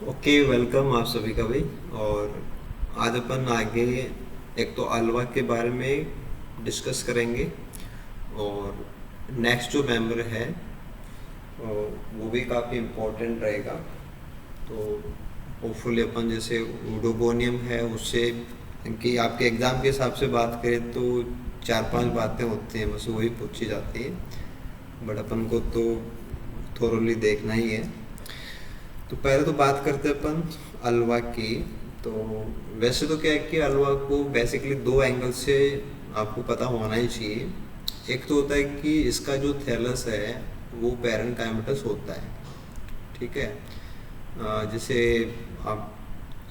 Okay, welcome आप सभी का भाई। और आज अपन आगे एक तो अलवा के बारे में डिस्कस करेंगे। और नेक्स्ट जो मेंबर है वो भी काफ़ी इम्पोर्टेंट रहेगा। तो होपफुली अपन जैसे उडोगोनियम है उससे, क्योंकि आपके एग्ज़ाम के हिसाब से बात करें तो चार पांच बातें होती हैं, बस वही पूछी जाती है। बट अपन को तो थोरली देखना ही है। तो पहले तो बात करते हैं अपन अलवा की। तो वैसे तो क्या है कि अलवा को बेसिकली दो एंगल से आपको पता होना ही चाहिए। एक तो होता है कि इसका जो थैलस है वो पैरेन्काइमेटस होता है, ठीक है। जैसे आप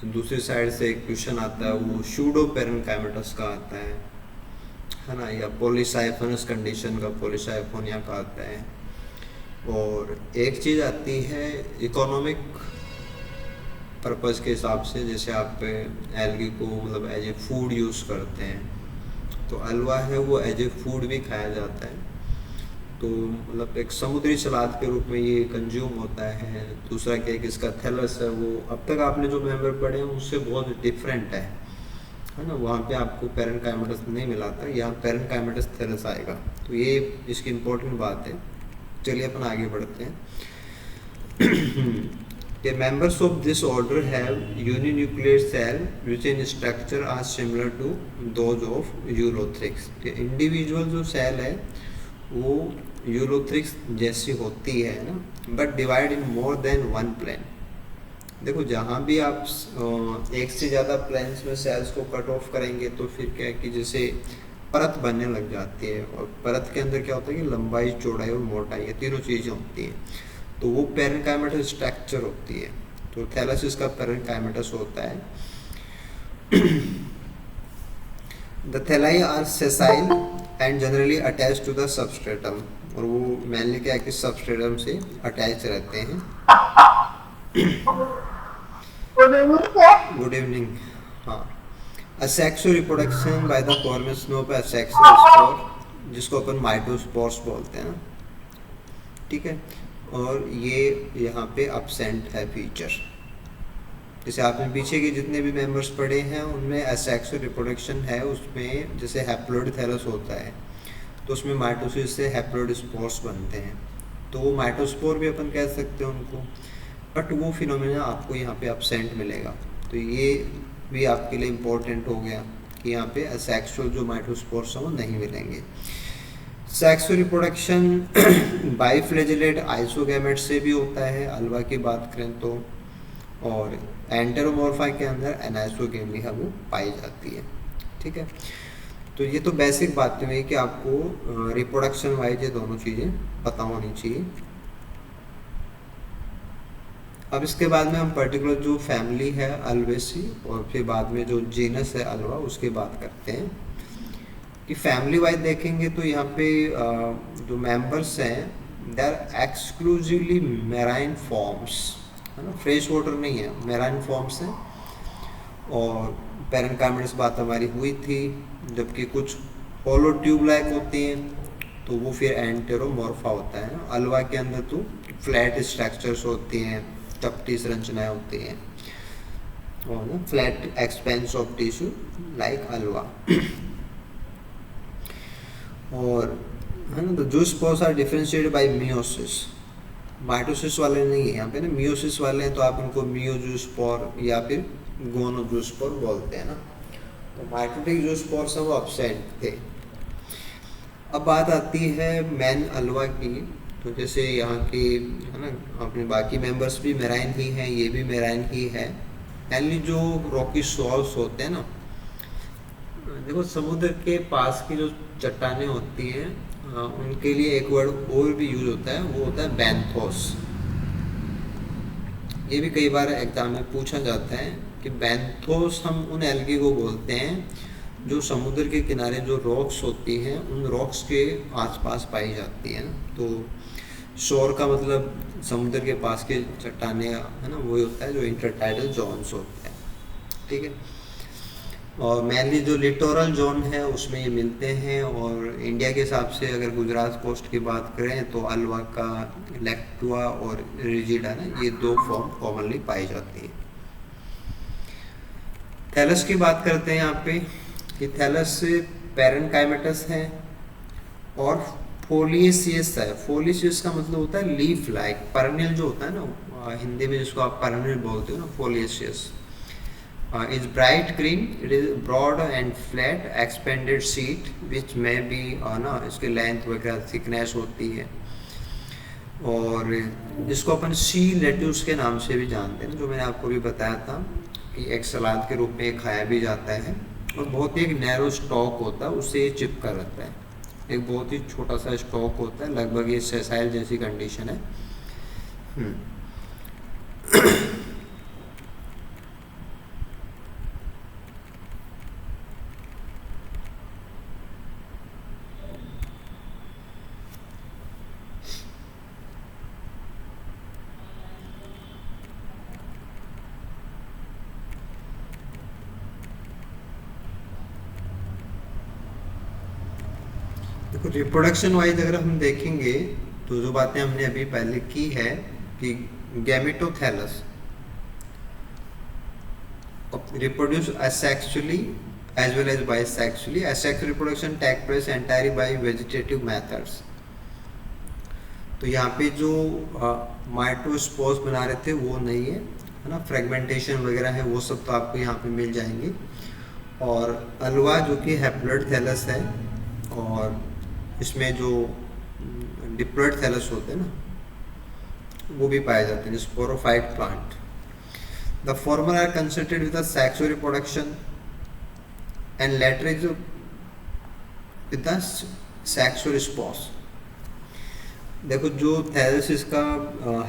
दूसरी साइड से एक क्वेश्चन आता है, वो शूडो पैरेन्काइमेटस का आता है ना, या पॉलीसाइफोनस कंडीशन का पॉलीसाइफोनिया का आता है। और एक चीज़ आती है इकोनॉमिक पर्पज़ के हिसाब से, जैसे आप एल्गी को मतलब एज ए फूड यूज़ करते हैं, तो अलवा है वो एज ए फूड भी खाया जाता है। तो मतलब एक समुद्री सलाद के रूप में ये कंज्यूम होता है। दूसरा क्या है कि इसका थैलस है वो अब तक आपने जो मेंबर पढ़े हैं उससे बहुत डिफरेंट है ना। वहाँ पे आपको पैरेन्काइमेटस नहीं मिला था, यहाँ पैरेन्काइमेटस थैलस आएगा। तो ये इसकी इम्पोर्टेंट बात है। चलिए अपन आगे बढ़ते हैं। The members of this order have uninucleate cell which in structure are similar to those of Eurythrics। कि इंडिविजुअल जो सेल है वो यूरोथ्रिक्स जैसी होती है ना, but divide in more than one plane. देखो जहाँ भी आप एक से ज़्यादा प्लेन्स में सेल्स को कट ऑफ करेंगे तो फिर क्या है कि जैसे परत बनने लग जाती है। और परत के अंदर क्या होता है कि लंबाई, चौड़ाई और मोटाई, ये तीनों चीज़ें होती हैं। तो वो पैरेन्काइमेटस स्ट्रक्चर होती है। तो थैलेसिस का पैरेन्काइमेटस होता है। The thalli are sessile and generally attach to the substratum. और वो मेनली क्या है कि सबस्ट्रेटम से अटैच रहते हैं। Good evening. हाँ, asexual reproduction by the formation of asexual spore, जिसको अपन माइटोस्पोर्स बोलते हैं ना, ठीक है। और ये यहाँ पे absent है फीचर। जैसे आपने पीछे के जितने भी मेंबर्स पढ़े हैं उनमें असेक्सुअल रिप्रोडक्शन है, उसमें जैसे हैप्लोइड थैलस होता है तो उसमें माइटोसिस से हैप्लोइड स्पोर्स बनते हैं। तो वो माइटोस्पोर भी अपन कह सकते हैं उनको, बट वो फिनोमेना आपको यहाँ पे absent मिलेगा। तो ये भी आपके लिए इम्पोर्टेंट हो गया कि यहाँ पे असेक्सुअल जो माइटोस्पोर्स हैं वो नहीं मिलेंगे। सेक्सुअल रिप्रोडक्शन बाइफ्लेजिलेट आइसोगैमेट से भी होता है अलवा की बात करें तो। और एंटेरोमॉर्फा के अंदर एनाइसोगेमिया वो पाई जाती है, ठीक है। तो ये तो बेसिक बातें हुई कि आपको रिप्रोडक्शन वाइज ये दोनों चीज़ें पता होनी चाहिए। अब इसके बाद में हम पर्टिकुलर जो फैमिली है अल्वेसी और फिर बाद में जो जीनस है अलवा उसकी बात करते हैं। कि फैमिली वाइज देखेंगे तो यहाँ पे जो मेंबर्स हैं they are exclusively marine forms, है ना, फ्रेश वाटर नहीं है, मेराइन फॉर्म्स हैं। और पैरेन्काइमेटस बात हमारी हुई थी, जबकि कुछ होलो ट्यूब लाइक होती हैं तो वो फिर एंटेरोमॉर्फा होता है। अलवा के अंदर तो फ्लैट स्ट्रक्चर्स होती हैं, चपटी संरचनाएं होती हैं, और ना flat expanse of tissue like ulva. और है ना, तो जो spores are differentiated by meiosis. Mitosis वाले नहीं है यहाँ पे ना, मियोसिस वाले हैं तो आप उनको मियोजूस्पोर या फिर गोनोजूस्पोर बोलते हैं ना। तो माइटोटिक जो स्पोर्स हैं वो एब्सेंट थे। अब बात आती है मैन अलवा की। तो जैसे यहाँ की है ना, अपने बाकी मेंबर्स भी मेराइन ही हैं, ये भी मेराइन ही है। मेनली जो रॉकी सॉल्स होते हैं ना, देखो समुद्र के पास की जो चट्टानें होती हैं उनके लिए एक वर्ड और भी यूज होता है, वो होता है बैंथोस। ये भी कई बार एग्जाम में पूछा जाता है कि बैंथोस हम उन एल्गी को बोलते हैं जो समुद्र के किनारे जो रॉक्स होती हैं उन रॉक्स के आसपास पाई जाती हैं। तो शोर का मतलब समुद्र के पास के चट्टानें है ना, वही होता है जो इंटरटाइडल जोन्स होते हैं, ठीक है। और मेनली जो लिटोरल जोन है उसमें ये मिलते हैं, और इंडिया के हिसाब से अगर गुजरात कोस्ट की बात करें तो अल्वा का लैक्टुआ और रिजिडा ना, ये दो फॉर्म कॉमनली पाई जाती है। थैलस की बात करते हैं यहाँ पे कि थैलस पैरेनकाइमेटस है और फोलिएसियस है। फोलिएसियस का मतलब होता है लीफ लाइक, परनियल जो होता है ना, हिंदी में जिसको आप परनियल बोलते हो ना, फोलिएसियस is bright green. It is broad and flat expanded seed which may be ना इसकी लेंथ वगैरह थिकनेस होती है, और जिसको अपन सी लेट्यूस के नाम से भी जानते हैं, जो मैंने आपको भी बताया था कि एक सलाद के रूप में खाया भी जाता है, और बहुत ही एक नैरो स्टॉक होता है, उससे ये चिपका रहता है, एक बहुत ही छोटा सा स्टॉक होता है, लगभग ये सेसाइल जैसी कंडीशन है। देखो रिप्रोडक्शन वाइज अगर हम देखेंगे तो जो बातें हमने अभी पहले की है कि गैमेटोथैलस reproduce asexually as well as bisexually. Asexual reproduction take place entirely by vegetative methods. तो यहाँ पे जो माइटोस्पोर्स बना रहे थे वो नहीं है, है ना, फ्रेगमेंटेशन वगैरह है वो सब तो आपको यहाँ पे मिल जाएंगे। और अल्वा जो कि हैप्लॉइड थैलस है, और इसमें जो डिप्लॉइड थैलस होते हैं ना वो भी पाए जाते हैं, sporophyte plant. The former are concentrated with the sexual reproduction and later is with the sexual spores. देखो जो थैलस इसका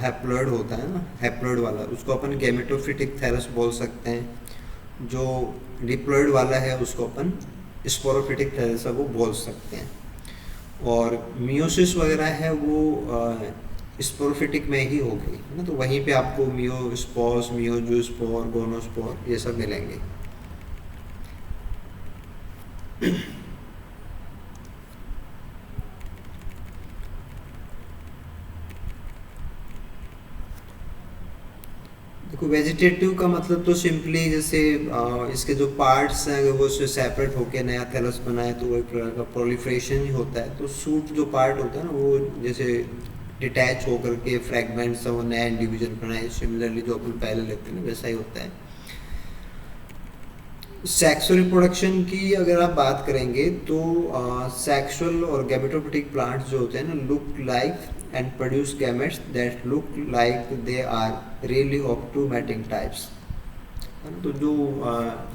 हैप्लॉइड होता है ना, हैप्लॉइड वाला, उसको अपन गैमेटोफिटिक थैलस बोल सकते हैं। जो डिप्लॉइड वाला है उसको अपन स्पोरोफिटिक थैलस वो बोल सकते हैं। और मियोसिस वगैरह है वो स्पोरोफिटिक में ही होगी, है ना, तो वहीं पे आपको मियोस्पोर्स, मियोजूस्पोर, गोनोस्पोर ये सब मिलेंगे। देखो वेजिटेटिव का मतलब तो सिंपली जैसे इसके जो पार्ट्स हैं अगर वो उससे सेपरेट होके नया थैलस बनाए तो वो एक प्रकार का प्रोलिफरेशन ही होता है। तो सूट जो पार्ट होता है ना वो जैसे डिटैच होकर के फ्रैगमेंट्स से वो नया इंडिविजुअल बनाए, सिमिलरली जो अपन पहले लेते हैं वैसा ही होता है। सेक्सुअल रिप्रोडक्शन की अगर आप बात करेंगे तो सेक्सुअल और गैमेटोफिटिक प्लांट्स जो होते हैं ना look like and produce gametes that look like they are really of two mating types. तो जो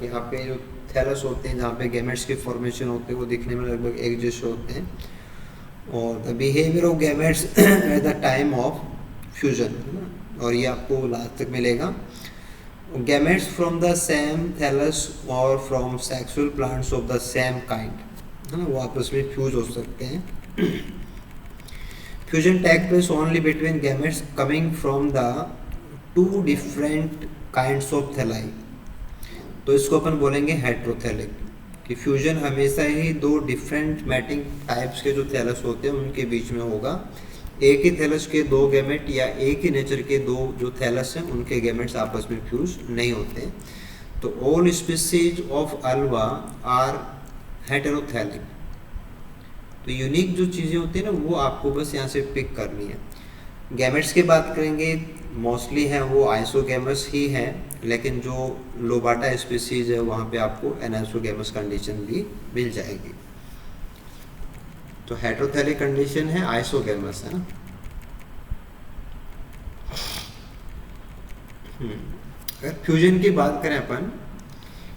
यहाँ पे जो थैलस होते हैं जहाँ पे गैमेट्स के फॉर्मेशन होते हैं वो दिखने में लगभग एक जैसे होते हैं। और the behaviour of gametes at the time of fusion, है ना, और ये आपको लास्ट तक मिलेगा। Gametes from the same thallus और from sexual plants of the same kind, है ना, वो आपस में फ्यूज हो सकते हैं। Fusion take place only between gametes coming from the two different kinds of thalli. तो इसको अपन बोलेंगे हेट्रोथैलिक, कि फ्यूजन हमेशा ही दो डिफरेंट मैटिंग टाइप्स के जो थैलस होते हैं उनके बीच में होगा। एक ही थैलस के दो गैमेट या एक ही नेचर के दो जो थैलस हैं उनके गैमेट्स आपस में फ्यूज नहीं होते। तो all species of Ulva are heterothallic. तो यूनिक जो चीज़ें होती हैं ना वो आपको बस यहाँ से पिक करनी है। गैमेट्स की बात करेंगे मोस्टली हैं वो आइसोगैमस ही हैं, लेकिन जो लोबाटा स्पीसीज है वहाँ पे आपको एनाइसोगैमस कंडीशन भी मिल जाएगी। तो हेटेरोथैलिक कंडीशन है, आइसोगैमस है ना। अगर फ्यूजन की बात करें अपन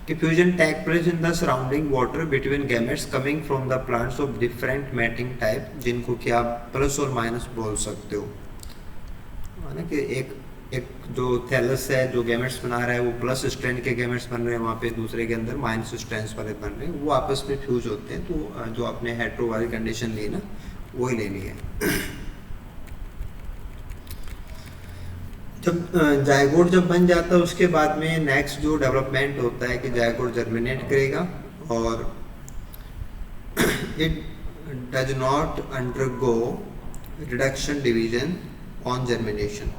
कि fusion take place in the surrounding water between gametes coming from the plants of different mating type, जिनको कि आप प्लस और माइनस बोल सकते हो, है ना, कि एक जो थैलस है जो गैमेट्स बना रहा है वो प्लस स्ट्रैंड के गैमेट्स बन रहे हैं, वहाँ पे दूसरे के अंदर माइनस स्ट्रैंड्स वाले बन रहे हैं, वो आपस में फ्यूज होते हैं। तो जो आपने हेट्रो वाली कंडीशन ली ना वही लेनी है। जब जायगोट जब बन जाता है उसके बाद में नेक्स्ट जो डेवलपमेंट होता है कि जायगोट जर्मिनेट करेगा और it does not undergo reduction division on germination.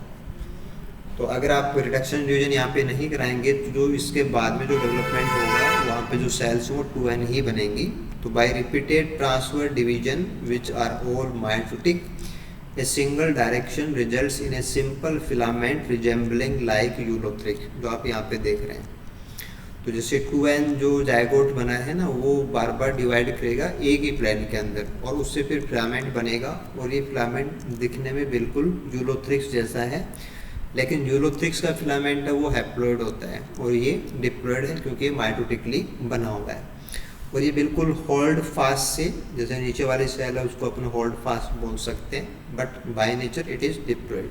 तो अगर आप रिडक्शन डिवीजन यहाँ पे नहीं कराएंगे तो जो इसके बाद में जो डेवलपमेंट होगा वहाँ पे जो सेल्स वो 2n ही बनेंगी। तो by repeated transfer division which are all meiotic a single direction results in a simple filament resembling like Ulothrix, जो आप यहाँ पे देख रहे हैं। तो जैसे 2n जो जायगोट बना है ना वो बार बार डिवाइड करेगा एक ही प्लेन के अंदर और उससे फिर फिलामेंट बनेगा और ये फिलामेंट दिखने में बिल्कुल यूलोथ्रिक्स जैसा है, लेकिन यूलोथ्रिक्स का फिलामेंट है वो हैप्लॉइड होता है और ये डिप्लॉइड है क्योंकि माइटोटिकली बना हुआ है। और ये बिल्कुल होल्ड फास्ट से, जैसे नीचे वाली सेल है उसको अपन होल्ड फास्ट बोल सकते हैं, but by nature it is diploid.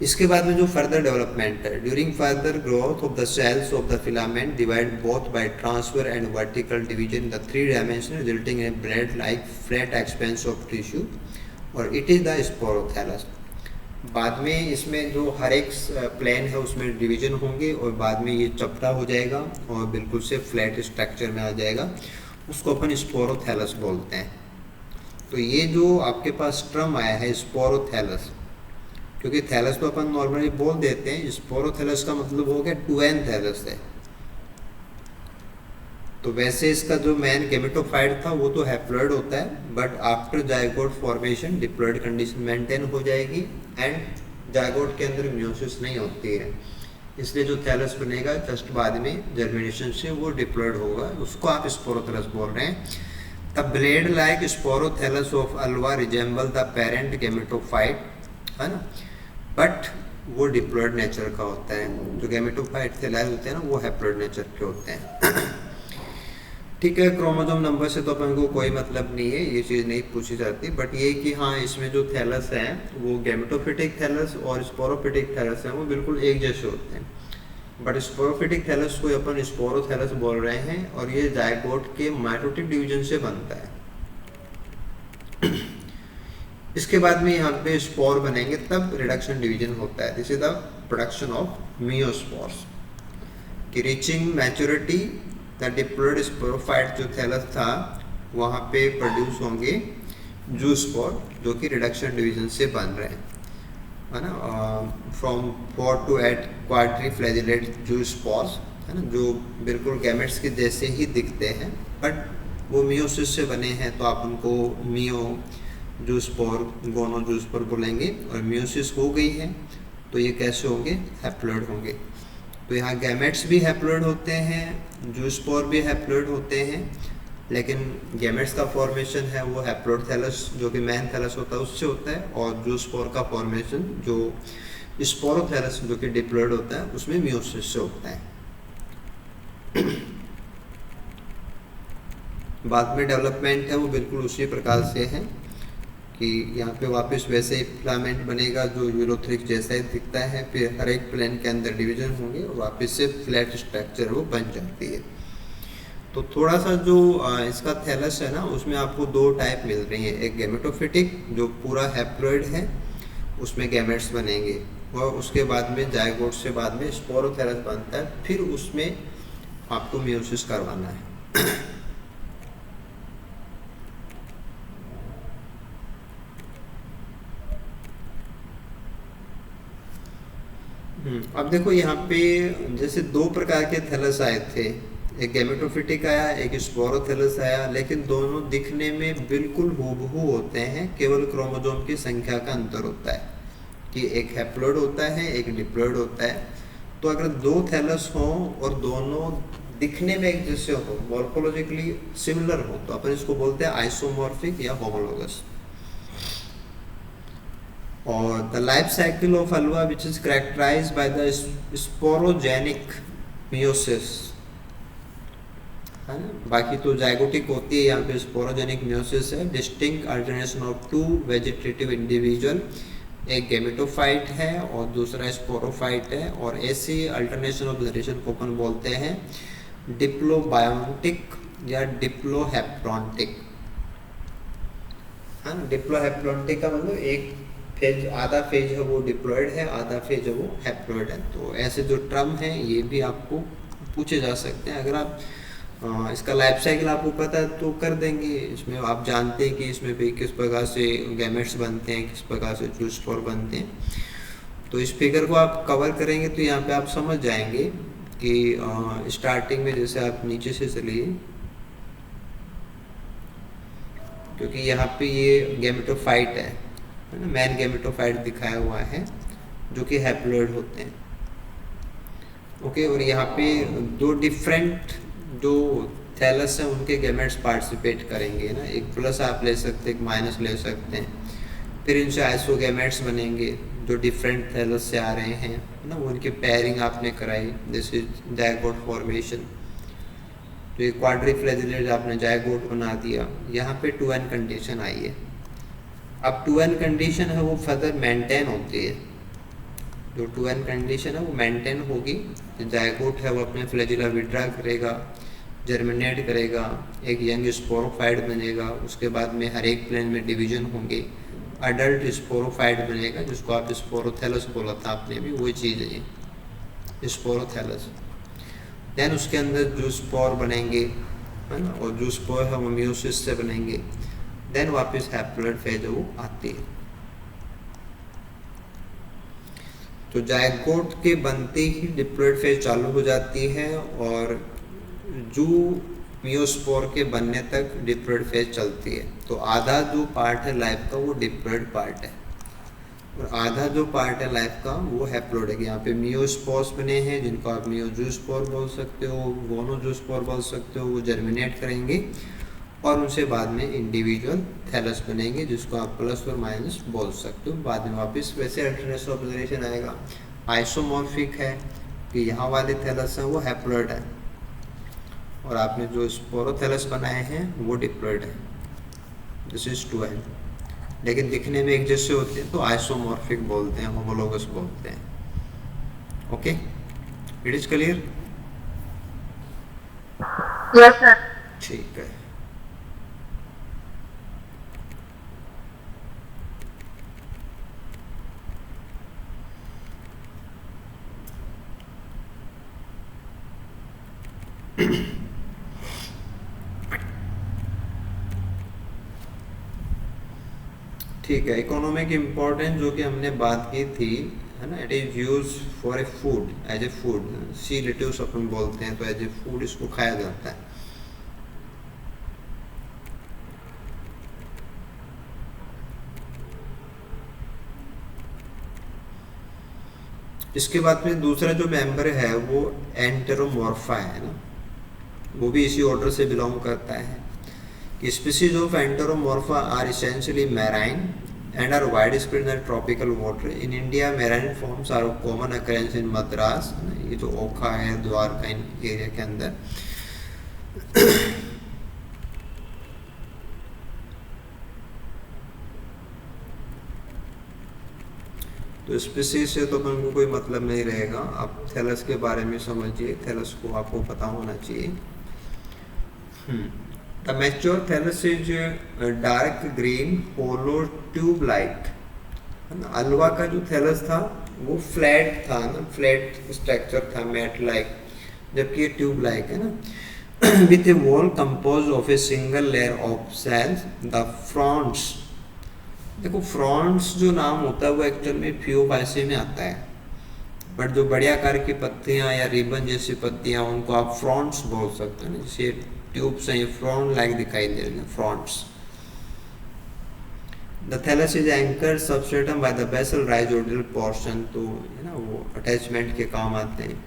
इसके बाद में जो फर्दर डेवलपमेंट है, during further growth of the cells of the filament divide both by transfer and vertical division the 3 dimension resulting in bread like flat expanse of tissue और it is the sporothallus. बाद में इसमें जो हर एक plane है उसमें division होंगे और बाद में ये चपटा हो जाएगा और बिल्कुल से फ्लैट स्ट्रक्चर में आ जाएगा, उसको अपन स्पोरोथैलस बोलते हैं। तो ये जो आपके पास टर्म आया है स्पोरोथैलस, क्योंकि थैलस तो अपन नॉर्मली बोल देते हैं, स्पोरोथैलस का मतलब हो गया 2n थैलस है। तो वैसे इसका जो मेन गेमेटोफाइट था वो तो हैप्लॉइड होता है, but after zygote formation diploid condition maintain हो जाएगी एंड जायगोट के अंदर मियोसिस नहीं होती है, इसलिए जो थैलस बनेगा जस्ट बाद में जर्मिनेशन से वो डिप्लॉइड होगा, उसको आप स्पोरोथैलस बोल रहे हैं। The blade like sporothallus of Ulva resemble the parent gametophyte, है ना, बट वो डिप्लॉइड नेचर का होता है। जो गेमेटोफाइट थैलाई होते हैं ना वो हैप्लॉइड नेचर के होते हैं। ठीक है, क्रोमोसोम नंबर से तो अपन को कोई मतलब नहीं है, ये चीज़ नहीं पूछी जाती, बट ये कि हाँ इसमें जो थैलस है वो गेमेटोफिटिक थैलस और स्पोरोफिटिक थैलस है वो बिल्कुल एक जैसे होते हैं, बट स्पोरोफिटिक थैलस को अपन स्पोरोथैलस बोल रहे हैं और ये जायगोट के माइटोटिक डिवीजन से बनता है। इसके बाद में यहाँ पे स्पोर बनेंगे तब रिडक्शन डिवीजन होता है, this is the production of meiospores. कि reaching maturity the diploid sporophyte जो थैलस था वहाँ पे प्रोड्यूस होंगे जूस्पोर जो कि रिडक्शन डिवीजन से बन रहे हैं, है ना, फ्रॉम 4 to 8 क्वाड्रीफ्लैजिलेट जूस्पोर्स, है ना, जो बिल्कुल गैमेट्स के जैसे ही दिखते हैं बट वो मियोसिस से बने हैं, तो आप उनको मियो जूस्पोर गोनो जूस्पोर बोलेंगे। और मियोसिस हो गई है तो ये कैसे होंगे, हैप्लॉइड होंगे। तो यहाँ गैमेट्स भी हैप्लॉइड होते हैं, जूस्पोर भी हैप्लॉइड होते हैं, लेकिन गैमेट्स का फॉर्मेशन है वो हैप्लॉइड थैलस जो कि मैन थैलस होता है उससे होता है, और जूस्पोर का फॉर्मेशन जो स्पोरोथैलस जो कि डिप्लॉइड होता है उसमें मियोसिस से होता है। बाद में डेवलपमेंट है वो बिल्कुल उसी प्रकार से है कि यहाँ पे वापस वैसे ही फिलामेंट बनेगा जो यूलोथ्रिक जैसा ही दिखता है, फिर हर एक प्लेन के अंदर डिवीजन होंगे और वापस से फ्लैट स्ट्रक्चर वो बन जाती है। तो थोड़ा सा जो इसका थैलस है ना उसमें आपको 2 टाइप मिल रही हैं, एक गैमेटोफिटिक जो पूरा हैप्लॉइड है उसमें गैमेट्स बनेंगे, और उसके बाद में जायगोट से बाद में स्पोरोथैलस बनता है, फिर उसमें आपको मियोसिस करवाना है। अब देखो यहाँ पे जैसे 2 प्रकार के थैलस आए थे, एक गैमेटोफिटिक आया एक स्पोरोथैलस आया, लेकिन दोनों दिखने में बिल्कुल हूबहू होते हैं, केवल क्रोमोसोम की संख्या का अंतर होता है कि एक हैप्लॉइड होता है एक डिप्लॉइड होता है। तो अगर 2 थैलस हों और दोनों दिखने में एक जैसे हो, मॉर्फोलॉजिकली सिमिलर हो, तो अपन इसको बोलते हैं आइसोमॉर्फिक या होमोलोगस। और the life cycle of Ulva which is characterised by the sporogenic meiosis, है ना, बाकी तो जायगोटिक होती है, यहाँ पे स्पोरोजेनिक मियोसिस है। Distinct alternation of 2 vegetative individual, एक गैमेटोफाइट है और दूसरा स्पोरोफाइट है, और ऐसी अल्टरनेशन ऑफ जनरेशन को अपन बोलते हैं डिप्लोबायोटिक या डिप्लोहैप्लॉन्टिक। हाँ, डिप्लोहैप्लॉन्टिक का मतलब एक फेज, आधा फेज है वो डिप्लॉयड है, आधा फेज है वो हैप्लॉयड है। तो ऐसे जो टर्म है ये भी आपको पूछे जा सकते हैं। अगर आप इसका लाइफ साइकिल आपको पता है तो कर देंगे। इसमें आप जानते हैं कि इसमें भी किस प्रकार से गैमेट्स बनते हैं, किस प्रकार से जूस स्पोर बनते हैं। तो इस फिगर को आप कवर करेंगे तो यहाँ पे आप समझ जाएंगे कि स्टार्टिंग में जैसे आप नीचे से चलिए, क्योंकि यहाँ पे ये गैमेटोफाइट है ना, मैन गैमेटोफाइट दिखाया हुआ है जो कि हैप्लॉइड होते हैं। ओके, और यहाँ पे दो डिफरेंट जो थैलस हैं उनके गैमेट्स पार्टिसिपेट करेंगे ना, एक प्लस आप ले सकते हैं, एक माइनस ले सकते हैं। फिर इनसे आइसोगैमेट्स बनेंगे जो डिफरेंट थैलस से आ रहे हैं ना, वो उनकी पेयरिंग आपने कराई, दिस इज जायगोट फॉर्मेशन। तो ये क्वाड्रिफ्लैजिलेट आपने जायगोट बना दिया। यहाँ पे 2n कंडीशन आई है। अब 2n कंडीशन है वो फर्दर मेंटेन होती है। जो 2n कंडीशन है वो मेंटेन होगी। जायगोट है वो अपने फ्लैजिला विड्रा करेगा, जर्मिनेट करेगा, एक यंग स्पोरोफाइट बनेगा। उसके बाद में हर एक प्लेन में डिवीजन होंगे, अडल्ट स्पोरोफाइट बनेगा जिसको आप स्पोरोथैलस बोला था आपने भी, वही चीज़ है ये स्पोरोथैलस। देन उसके अंदर जो स्पोर बनेंगे है ना, और जो स्पोर है वो म्यूसिस से बनेंगे। देन वापस हैप्लॉइड फेज वो आती है। तो जायगोट के बनते ही डिप्लॉइड फेज चालू हो जाती है और जो मियोस्पोर के बनने तक डिप्लॉइड फेज चलती है। तो आधा जो पार्ट है लाइफ का वो डिप्लॉइड पार्ट है और आधा जो पार्ट है लाइफ का वो हैप्लॉइड है। यहाँ पे मियोस्पोर्स बने हैं जिनको आप मियोजूस्पोर बोल सकते हो, गोनोजूस्पोर बोल सकते हो, वो जर्मिनेट करेंगे और उनसे बाद में इंडिविजुअल थैलस बनेंगे जिसको आप प्लस और माइनस बोल सकते हो। बाद में वापस वैसे अल्टरनेट ऑब्जर्वेशन आएगा। आइसोमॉर्फिक है कि यहाँ वाले थैलस हैं वो हैप्लॉइड है और आपने जो स्पोरोथैलस बनाए हैं वो डिप्लॉइड है, दिस इज 2n। लेकिन दिखने में एक जैसे होते हैं तो आइसोमॉर्फिक बोलते हैं, होमोलोगस बोलते हैं। Okay, it is clear? Yes sir. ठीक है। ठीक है, इकोनॉमिक इम्पोर्टेंस जो कि हमने बात की थी है ना, it is use for a food, as a food. Sea lettuce अपन बोलते हैं तो एज ए फूड इसको खाया जाता है। इसके बाद में दूसरा जो मेंबर है वो एंटेरोमॉर्फा है ना, वो भी इसी ऑर्डर से बिलोंग करता है। Species of Enteromorpha are essentially marine and are widespread in tropical water. In India, marine forms are of common occurrence in Madras, ये जो ओखा है द्वारका इन एरिया के अंदर। तो स्पीसीज से तो अपन को कोई मतलब नहीं रहेगा। आप थैलस के बारे में समझिए, थैलस को आपको पता होना चाहिए। The mature thallus is dark green, hollow, tube-like। अलवा का जो थैलस था वो फ्लैट था ना, फ्लैट स्ट्रक्चर था, मैट लाइक, जबकि ये ट्यूब लाइक है ना। With a wall compose of a single layer of cells. The fronds, देखो फ्रॉन्ट्स जो नाम होता है वो एक्चुअल में फ्यूफाइसी में आता है, बट जो बड़े आकार की पत्तियां या रिबन जैसी पत्तियां उनको आप फ्रॉन्ट्स बोल सकते हैं। जैसे ट्यूब्स हैं, ये फ्रॉन्ट लाइक दिखाई दे रहे हैं, fronds. The thallus is anchored substratum by the basal rhizoidal portion, तो है ना वो अटैचमेंट के काम आते हैं।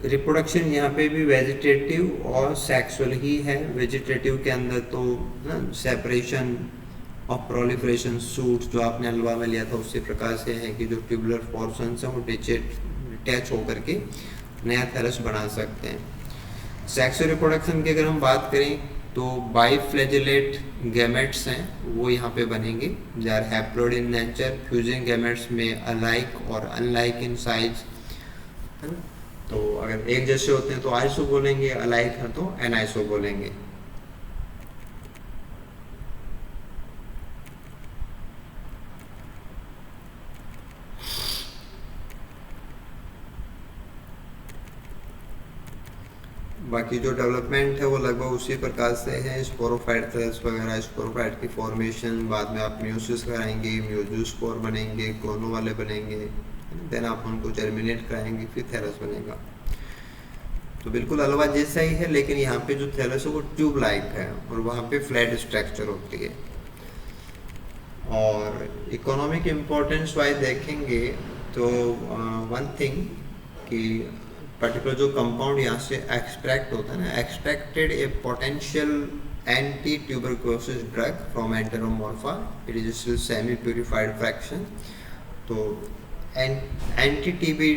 रिप्रोडक्शन यहाँ पे भी वेजिटेटिव और सेक्सुअल ही है। वेजिटेटिव के अंदर तो ना सेपरेशन और प्रोलिफरेशन सूट जो आपने अलवा में लिया था उसी प्रकार से है कि जो ट्यूबुलर पोर्शंस हैं वो डिटैच होकर के नया थैलस बना सकते हैं। सेक्सुअल रिप्रोडक्शन की अगर हम बात करें तो बाइफ्लैजिलेट गैमेट्स हैं वो यहाँ पे बनेंगे, they are haploid in nature, fusion gametes में अलाइक और अनलाइक इन साइज, है ना। तो अगर एक जैसे होते हैं तो आइसो बोलेंगे, अलाइक है तो एनाइसो बोलेंगे। बाकी जो डेवलपमेंट है वो लगभग उसी प्रकार से है, स्पोरोफाइट सेल्स वगैरह, स्पोरोफाइट की फॉर्मेशन, बाद में आप म्यूसिस कराएंगे, म्यूजियोस्पोर बनेंगे, कोनो वाले बनेंगे, देन आप उनको जर्मिनेट कराएंगे, फिर थैलस बनेगा। तो बिल्कुल अल्वा जैसा ही है, लेकिन यहाँ पे जो थैलस है वो ट्यूब लाइक है और वहाँ पे फ्लैट स्ट्रक्चर होती है। और इकोनॉमिक इम्पोर्टेंस वाइज देखेंगे तो वन थिंग कि पर्टिकुलर जो कंपाउंड यहाँ से एक्सट्रैक्ट होता है ना, extracted a potential anti tuberculosis drug from Enteromorpha, it is still semi purified fraction. तो एंटी टीबी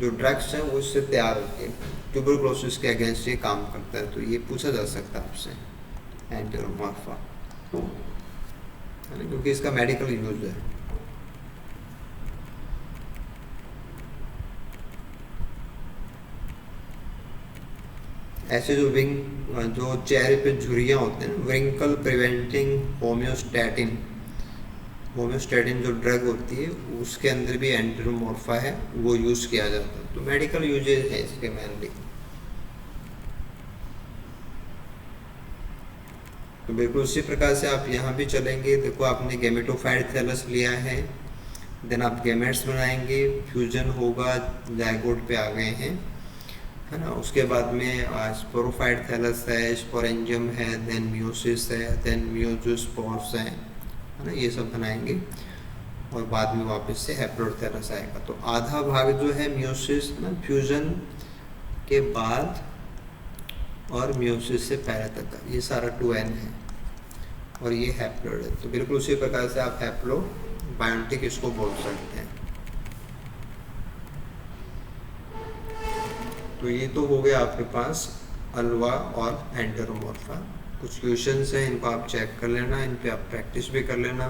जो ड्रग्स हैं वो उससे तैयार होती है, ट्यूबरकुलोसिस के अगेंस्ट ये काम करता है। तो ये पूछा जा सकता है आपसे एंटेरोमॉर्फा, क्योंकि इसका मेडिकल यूज है। ऐसे जो विंग जो चेहरे पे झुर्रियाँ होते हैं, व्रिंकल प्रिवेंटिंग होम्योस्टैटिन, होम्योस्टैटिन जो ड्रग होती है उसके अंदर भी एंटेरोमॉर्फा है वो यूज़ किया जाता है। तो मेडिकल यूजेज है इसके मेनली। तो बिल्कुल उसी प्रकार से आप यहाँ भी चलेंगे। देखो आपने गैमेटोफाइट थैलस लिया है, देन आप गैमेट्स बनाएंगे, फ्यूजन होगा, जायगोट पे आ गए हैं, है ना। उसके बाद में स्पोरोफाइट थैलस है, स्पोरेंजियम है, देन म्यूसिस है, देन म्यूजियोस्पोर्स है ना, ये सब बनाएंगे और बाद में वापस से हैप्लोइड थैलस आएगा। तो आधा भाग जो है म्यूसिस ना, फ्यूजन के बाद और म्यूसिस से पहले तक का ये सारा 2n है और ये हैप्लोइड है। तो बिल्कुल उसी प्रकार से आप हैप्लोबायोटिक इसको बोल सकते हैं। तो ये तो हो गया आपके पास अल्वा और एंटेरोमॉर्फा। कुछ क्वेश्चंस हैं, इनको आप चेक कर लेना, इन पे आप प्रैक्टिस भी कर लेना।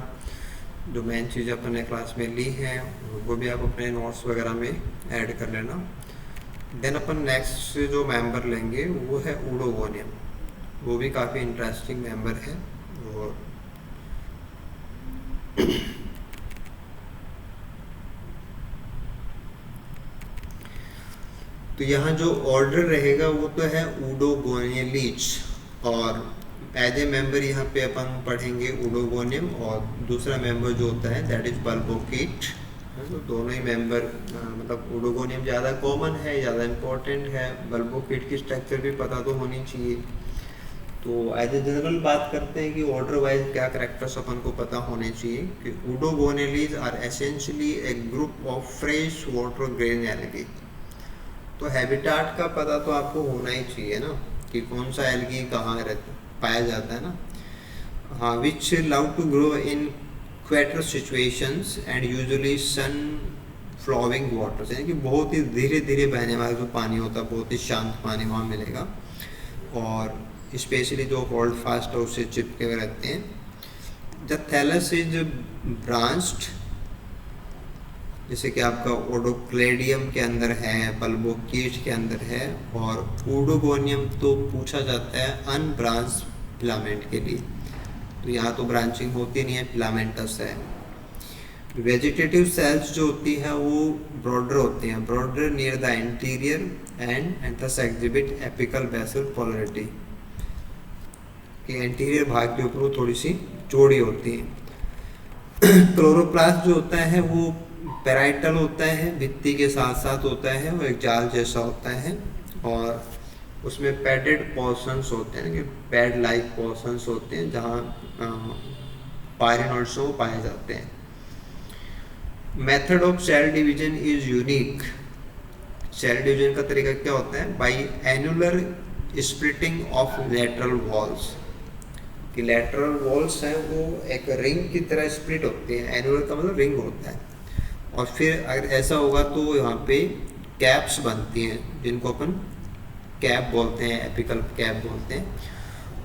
जो मेन चीज़ अपने क्लास में ली हैं वो भी आप अपने नोट्स वगैरह में ऐड कर लेना। देन अपन नेक्स्ट जो मेंबर लेंगे वो है ऊडोगोनियम, वो भी काफ़ी इंटरेस्टिंग मेंबर है। और तो यहाँ जो ऑर्डर रहेगा वो तो है ऊडोगोनियलिच, और एज ए मेंबर यहाँ पे अपन पढ़ेंगे ऊडोगोनियम, और दूसरा मेंबर जो होता है दैट इज बल्बोकीट। तो दोनों ही मेंबर मतलब ऊडोगोनियम ज़्यादा कॉमन है, ज़्यादा इम्पोर्टेंट है, बल्बोकीट की स्ट्रक्चर भी पता तो होनी चाहिए। तो एज ए जनरल बात करते हैं कि ऑर्डर वाइज क्या कैरेक्टर्स अपन को पता होने चाहिए कि Oedogoniales are essentially a group of fresh water green algae. तो हैबिटाट का पता तो आपको होना ही चाहिए ना, कि कौन सा एल्गी कहाँ पाया जाता है ना। हाँ, which love to grow in quieter situations and usually sun flowing waters, यानी कि बहुत ही धीरे धीरे बहने वाला जो पानी होता है, बहुत ही शांत पानी वहाँ मिलेगा, और स्पेशली जो होल्ड फास्ट है उससे चिपके हुए रहते हैं। द थैलस इज ब्रांच्ड, जैसे कि आपका ओडोक्लेडियम के अंदर है, बल्बोकीट के अंदर है, और ऊडोगोनियम तो पूछा जाता है अनब्रांच फिलामेंट के लिए, तो यहाँ तो ब्रांचिंग होती नहीं है, फिलामेंटस है। वेजिटेटिव सेल्स जो होती है वो ब्रॉडर होती हैं, broader near the interior and thus exhibit apical basal polarity, कि इंटीरियर भाग के ऊपर वो थोड़ी सी चौड़ी होती है। क्लोरोप्लास्ट जो होता है वो पैराइटल होता है, भित्ति के साथ साथ होता है, वो एक जाल जैसा होता है, और उसमें पैडेड पोर्शंस होते हैं, कि पैड लाइक पोर्शंस होते हैं जहाँ पायरिनोइड्स वो पाए जाते हैं। Method of cell division is unique. Cell division का तरीका क्या होता है? By annular splitting of lateral walls, कि लेटरल वॉल्स हैं वो एक रिंग की तरह स्प्लिट होती है, एनुलर का मतलब रिंग होता है, और फिर अगर ऐसा होगा तो यहाँ पे कैप्स बनती हैं जिनको अपन कैप बोलते हैं, एपिकल कैप बोलते हैं,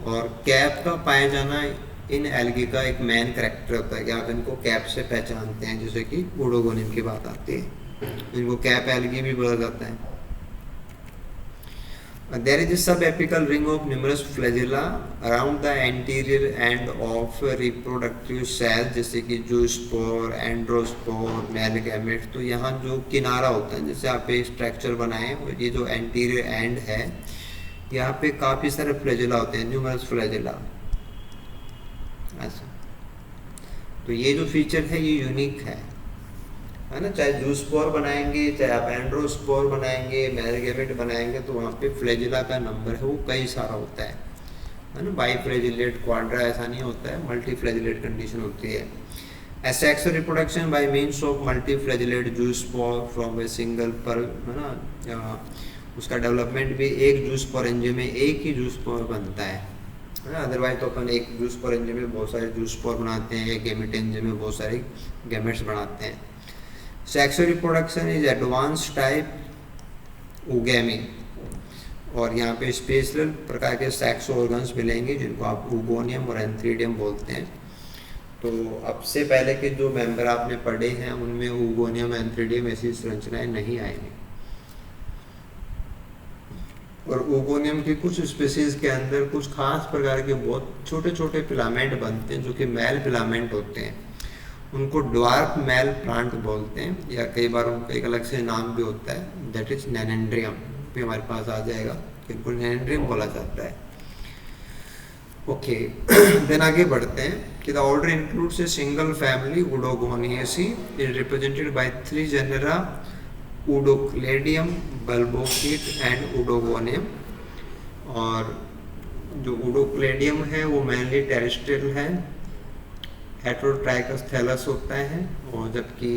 और कैप का पाया जाना इन एल्गी का एक मेन करेक्टर होता है कि आप इनको कैप से पहचानते हैं, जैसे कि ओडोगोनियम की बात आती है, इनको कैप एल्गी भी बोला जाता है। There is a subapical ring of numerous flagella around the anterior end of reproductive cells, जैसे कि जूस्पोर, एंड्रोस्पोर, मेल गैमेट। तो यहाँ जो किनारा होता है, जैसे आप एक स्ट्रक्चर बनाए, ये जो एंटीरियर एंड है, यहाँ पे काफ़ी सारे फ्लैजेला होते हैं, न्यूमरस फ्लैजेला। ऐसा तो ये जो फीचर है ये यूनिक है ना। चाहे जूस्पोर बनाएंगे, चाहे आप एंड्रोस्पोर बनाएंगे, मेलगेमेट बनाएंगे, तो वहाँ पे फ्लैजिला का नंबर है वो कई सारा होता है ना। बाई फ्लैजिलेट, क्वाड्रा ऐसा नहीं होता है, मल्टी फ्लैजिलेट कंडीशन होती है। Asexual reproduction by means of multi flagellate zoospore from a single पर, है ना। उसका डेवलपमेंट भी एक जूस्पोर एंजिन में एक ही जूस्पोर बनता है ना। अदरवाइज तो अपन एक जूस्पोर एंजिन में बहुत सारे जूस्पोर बनाते हैं, एक गैमेट एंजिन में बहुत सारे गैमेट्स बनाते हैं। Sexual reproduction is advance type oogamy, और यहाँ पे स्पेशल प्रकार के सेक्स ऑर्गन्स मिलेंगे जिनको आप ओगोनियम और एंथ्रीडियम बोलते हैं। तो अब से पहले के जो मेंबर आपने पढ़े हैं उनमें ओगोनियम, एंथ्रीडियम ऐसी संरचनाएं नहीं आएंगी। और ओगोनियम की कुछ स्पीसीज के अंदर कुछ खास प्रकार के बहुत छोटे छोटे फिलामेंट बनते हैं जो कि मेल फिलामेंट होते हैं, उनको ड्वार्फ मेल प्लांट बोलते हैं, या कई बार उनका एक अलग से नाम भी होता है, दैट इज नैनेंड्रियम भी हमारे पास आ जाएगा, इनको नैनेंड्रियम बोला जाता है। ओके देन आगे बढ़ते हैं कि the order includes a single family Oedogoniaceae is represented by 3 genera Oedocladium, Bulbochaete and Oedogonium. और जो ओडोक्लेडियम है वो मेनली टेरेस्ट्रियल है, हेटेरोट्राइकस थैलस होता है, और जबकि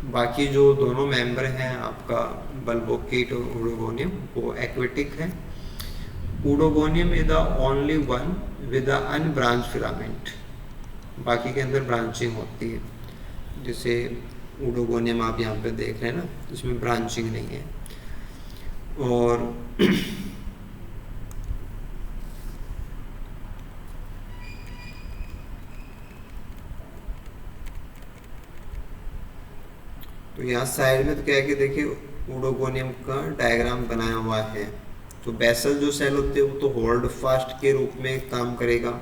बाकी जो दोनों मेंबर हैं आपका बल्बोकिट और ओडोगोनियम वो एक्वेटिक है। Oedogonium is the only one with the unbranch filament, बाकी के अंदर ब्रांचिंग होती है, जैसे ओडोगोनियम आप यहाँ पे देख रहे हैं ना, इसमें ब्रांचिंग नहीं है। और तो यहाँ साइड में तो क्या है कि देखिए ओडोगोनियम का डायग्राम बनाया हुआ है। तो बेसल जो सेल होते हैं वो तो होल्ड फास्ट के रूप में काम करेगा।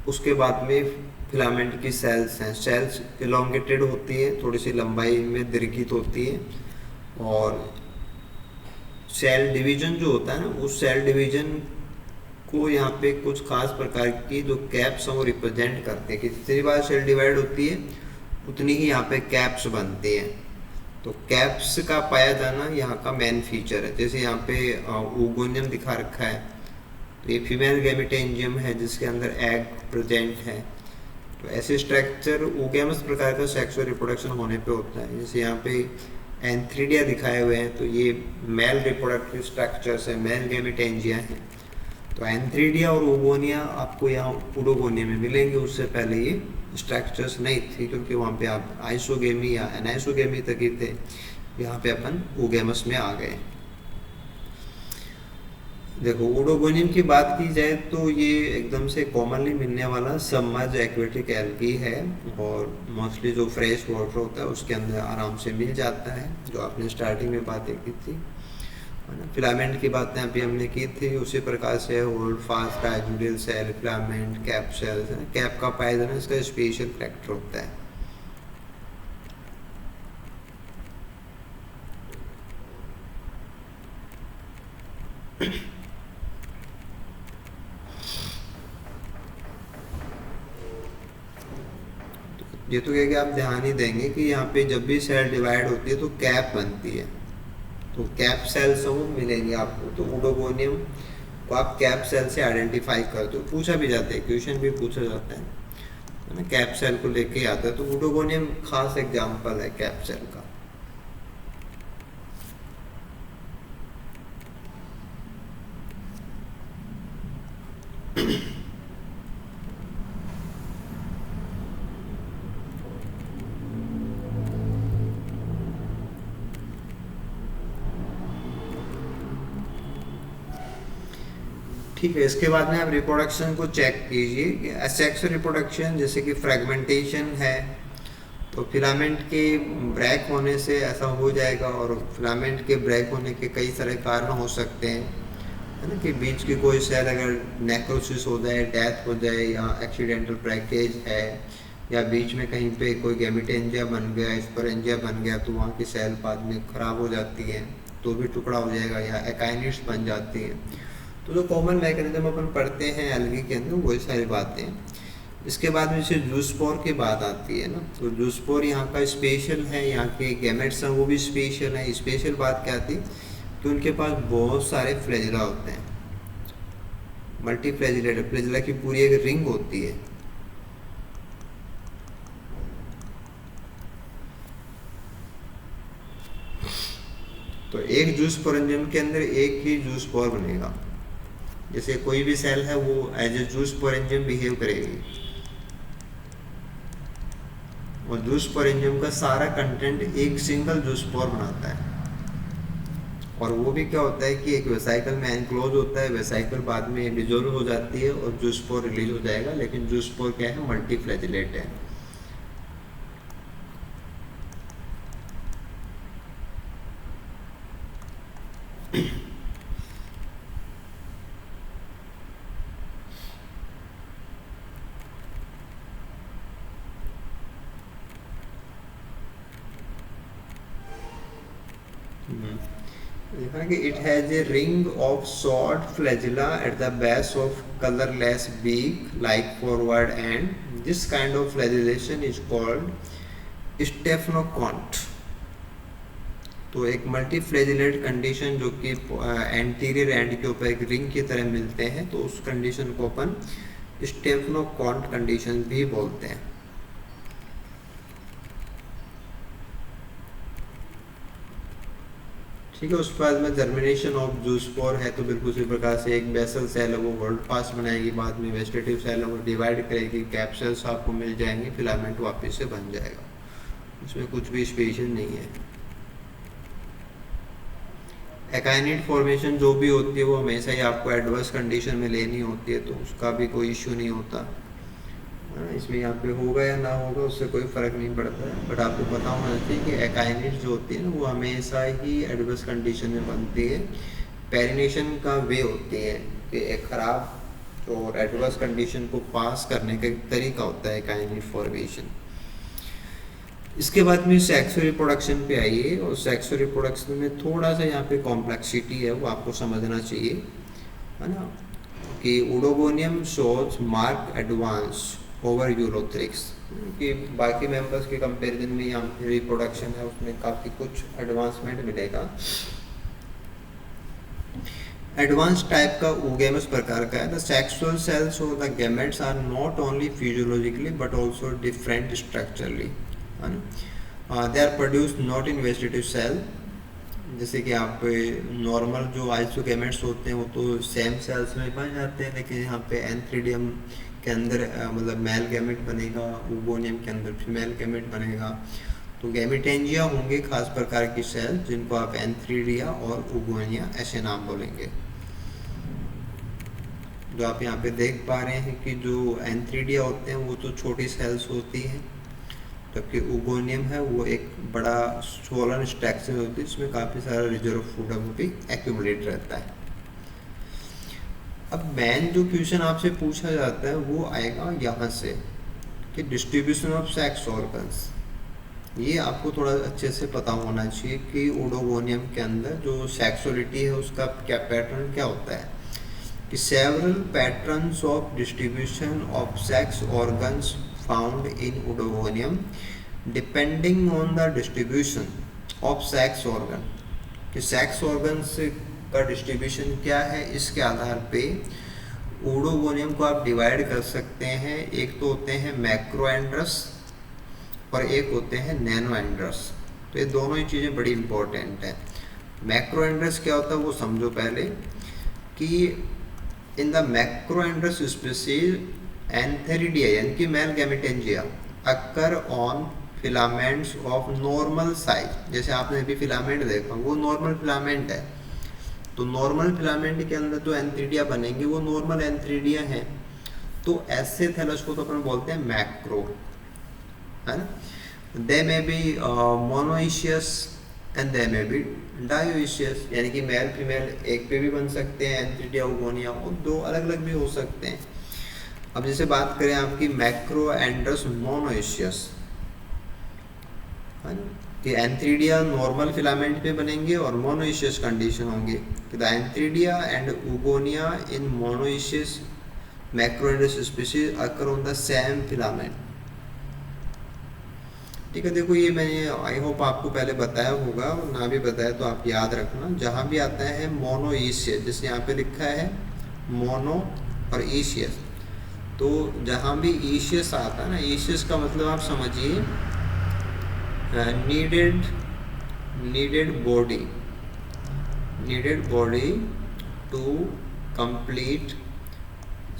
उसके बाद में फिलामेंट की सेल्स हैं, सेल्स इलोंगेटेड होती है, थोड़ी सी लंबाई में दीर्घित होती है, और सेल डिवीजन जो होता है ना, उस सेल डिवीजन को यहाँ पे कुछ खास प्रकार की जो कैप्स हैं वो रिप्रेजेंट करते हैं कि जितनी बार सेल डिवाइड होती है उतनी ही यहाँ पे कैप्स बनती हैं। तो कैप्स का पाया जाना यहाँ का मेन फीचर है। जैसे यहाँ पे ओगोनियम दिखा रखा है, तो ये फीमेल गैमेटेंजियम है जिसके अंदर एग प्रेजेंट है। तो ऐसे स्ट्रक्चर ओगेमस प्रकार का सेक्सुअल रिप्रोडक्शन होने पे होता है। जैसे यहाँ पे एंथ्रीडिया दिखाए हुए हैं, तो ये मेल रिप्रोडक्टिव स्ट्रक्चर्स है, मेल गैमेटेंजिया है। तो एंथ्रीडिया और ओगोनिया आपको यहाँ ओडोगोनिया में मिलेंगे, उससे पहले ये स्ट्रक्चर्स नहीं थी, क्योंकि वहाँ पे आप आइसोगेमी या एनाइसोगेमी तक ही थे, यहाँ पे अपन ओगेमस में आ गए। देखो ओडोगोनियम की बात की जाए तो ये एकदम से कॉमनली मिलने वाला सबमर्ज एक्वेटिक एल्गी है, और मोस्टली जो फ्रेश वाटर होता है उसके अंदर आराम से मिल जाता है, जो आपने स्टार्टिंग में बातें की थी। फिलामेंट की बातें अभी हमने की थी, उसी प्रकार से होल्ड फास्ट, डायजूडियल cell, filament, cap cells. Cap का पाया जाना इसका स्पेशल करेक्टर होता है। ये तो क्या कि आप ध्यान ही देंगे कि यहाँ पे जब भी सेल डिवाइड होती है तो कैप बनती है, तो कैप सेल्स वो मिलेंगे आपको। तो ओडोगोनियम को आप कैप सेल से आइडेंटिफाई कर दो, पूछा भी जाता है, क्वेश्चन भी पूछा जाता है ना, कैप सेल को लेके आता है। तो ओडोगोनियम खास एग्जांपल है कैप सेल का। ठीक है, इसके बाद में आप रिप्रोडक्शन को चेक कीजिए। असेक्सुअल रिप्रोडक्शन जैसे कि फ्रेगमेंटेशन है, तो फिलामेंट के ब्रेक होने से ऐसा हो जाएगा, और फिलामेंट के ब्रेक होने के कई सारे कारण हो सकते हैं, है ना, कि बीच की कोई सेल अगर नेक्रोसिस हो जाए, डेथ हो जाए, या एक्सीडेंटल ब्रेकेज है, या बीच में कहीं पे कोई गैमेटेंजिया बन गया, स्पोरेंजिया बन गया, तो वहाँ की सेल बाद में ख़राब हो जाती है, तो भी टुकड़ा हो जाएगा, या एकाइनिट्स बन जाती है। तो जो कॉमन मैकेनिज्म अपन पढ़ते हैं एल्गी के अंदर, वही सारी बातें। इसके बाद में जैसे जूस्पोर की बात आती है ना, तो जूस्पोर यहाँ का स्पेशल है, यहाँ के गैमेट्स हैं वो भी स्पेशल है। स्पेशल बात क्या थी कि उनके पास बहुत सारे फ्लैजिला होते हैं, मल्टी फ्लैजिलेट, फ्लैजिला की पूरी एक रिंग होती है। तो एक जूस पोरेंजियम के अंदर एक ही जूस पोर बनेगा। जैसे कोई भी सेल है वो एज ए जूस पोरेंजियम बिहेव करेगी, और जूस पोरेंजियम का सारा कंटेंट एक सिंगल जूस पोर बनाता है। और वो भी क्या होता है कि एक वेसाइकल में एनक्लोज होता है, वेसाइकल बाद में डिजोल्व हो जाती है और जूस पोर रिलीज हो जाएगा। लेकिन जूस पोर क्या है, मल्टी फ्लैजिलेट है। देखा कि it has a ring of short flagella at the base of colourless beak like forward end. This kind of flagellation is called stephanokont. तो एक मल्टी फ्लैजिलेट कंडीशन जो कि एंटीरियर एंड के ऊपर एक रिंग की तरह मिलते हैं, तो उस कंडीशन को अपन स्टेफनोकॉन्ट कंडीशन भी बोलते हैं। ठीक है, उस बाद में जर्मिनेशन ऑफ जूस्पोर है, तो बिल्कुल उसी प्रकार से एक बेसल सेल है वो वर्ल्ड पास बनाएगी, बाद में वेजिटेटिव सेल है वो डिवाइड करेगी, कैप्सूल्स आपको मिल जाएंगे, फिलामेंट वापस से बन जाएगा। इसमें कुछ भी स्पेशल नहीं है। एकाइनेट फॉर्मेशन जो भी होती है वो हमेशा ही आपको एडवर्स कंडीशन में लेनी होती है, तो उसका भी कोई इश्यू नहीं होता। इसमें यहाँ पे होगा या ना होगा उससे कोई फ़र्क नहीं पड़ता है। बट आपको पता होना चाहिए कि एकाइनेट जो होती है ना वो हमेशा ही एडवर्स कंडीशन में बनती है। पेरिनेशन का वे होती है कि एक ख़राब और एडवर्स कंडीशन को पास करने का एक तरीका होता है एकाइनेट फॉर्मेशन। इसके बाद में सेक्सुअल रिप्रोडक्शन पे आइए, और सेक्सुअल रिप्रोडक्शन में थोड़ा सा यहाँ पे कॉम्प्लेक्सिटी है वो आपको समझना चाहिए, है ना, कि Oedogonium shows mark advance over Ulothrix, कि बाकी मेंबर्स के कंपैरिजन में यहाँ पे रिप्रोडक्शन है उसमें काफ़ी कुछ एडवांसमेंट मिलेगा। एडवांस टाइप का ओगेमस प्रकार का है। द सेक्सुअल सेल्स और the gametes are not only physiologically but also different structurally, है ना। They are produce not in vegetative cell, जैसे कि आप नॉर्मल जो आइसोगैमेट्स होते हैं वो तो सेम सेल्स में बन जाते हैं, लेकिन यहाँ पे एंथ्रीडियम के अंदर मतलब मेल गैमेट बनेगा, ओगोनियम के अंदर फीमेल गैमेट बनेगा। तो गैमेटेंजिया होंगे खास प्रकार की सेल जिनको आप एंथ्रीडिया और ओगोनिया ऐसे नाम बोलेंगे। जो आप यहाँ पे देख पा रहे हैं कि जो एंथ्रीडिया होते हैं वो तो छोटी सेल्स होती हैं, जबकि ओगोनियम है वो एक बड़ा स्वोलन स्ट्रक्चर होती है, इसमें काफ़ी सारा रिजर्व फूड है वो भी एक्यूमुलेट रहता है। अब मेन जो क्वेश्चन आपसे पूछा जाता है वो आएगा यहाँ से कि डिस्ट्रीब्यूशन ऑफ सेक्स ऑर्गन्स। ये आपको थोड़ा अच्छे से पता होना चाहिए कि ओडोगोनियम के अंदर जो सेक्सुअलिटी है उसका क्या पैटर्न क्या होता है, कि several patterns of distribution of sex organs found in Oedogonium depending on the distribution of sex organ, कि सेक्स ऑर्गन्स का डिस्ट्रीब्यूशन क्या है इसके आधार पे ओडोगोनियम को आप डिवाइड कर सकते हैं। एक तो होते हैं मैक्रोएंड्रस और एक होते हैं नैनोएंड्रस। तो ये दोनों ही चीज़ें बड़ी इंपॉर्टेंट हैं। मैक्रोएंड्रस क्या होता है वो समझो पहले, कि in the macrandrous species antheridia यानी कि male gametangia occur on filaments of normal size. जैसे आपने अभी फिलामेंट देखा वो नॉर्मल फिलामेंट है, तो नॉर्मल फिलामेंट के अंदर जो एंथ्रीडिया बनेंगे वो नॉर्मल एंथ्रीडिया हैं, तो ऐसे थैलस को तो अपन बोलते हैं मैक्रो, है ना। दे में बी मोनोइशियस एंड दे में बी डायोइशियस, यानी कि मेल फीमेल एक पे भी बन सकते हैं एंथ्रीडिया ओगोनिया, और दो अलग अलग भी हो सकते हैं। अब जैसे बात करें आपकी मैक्रो एंड्रस मोनोइशियस, है ना, कि एंथ्रीडिया नॉर्मल फिलामेंट पे बनेंगे और मोनोइशियस कंडीशन होंगे। The antheridia and oogonia in monoecious macrandrous species occur on the same filament. ठीक है, देखो ये मैंने आई होप आपको पहले बताया होगा, और ना भी बताया तो आप याद रखना। जहाँ भी आता है मोनोइशियस, जैसे यहाँ पे लिखा है मोनो और ईशियस, तो जहाँ भी ईशियस आता है ना, ईशियस का मतलब आप समझिए needed body to complete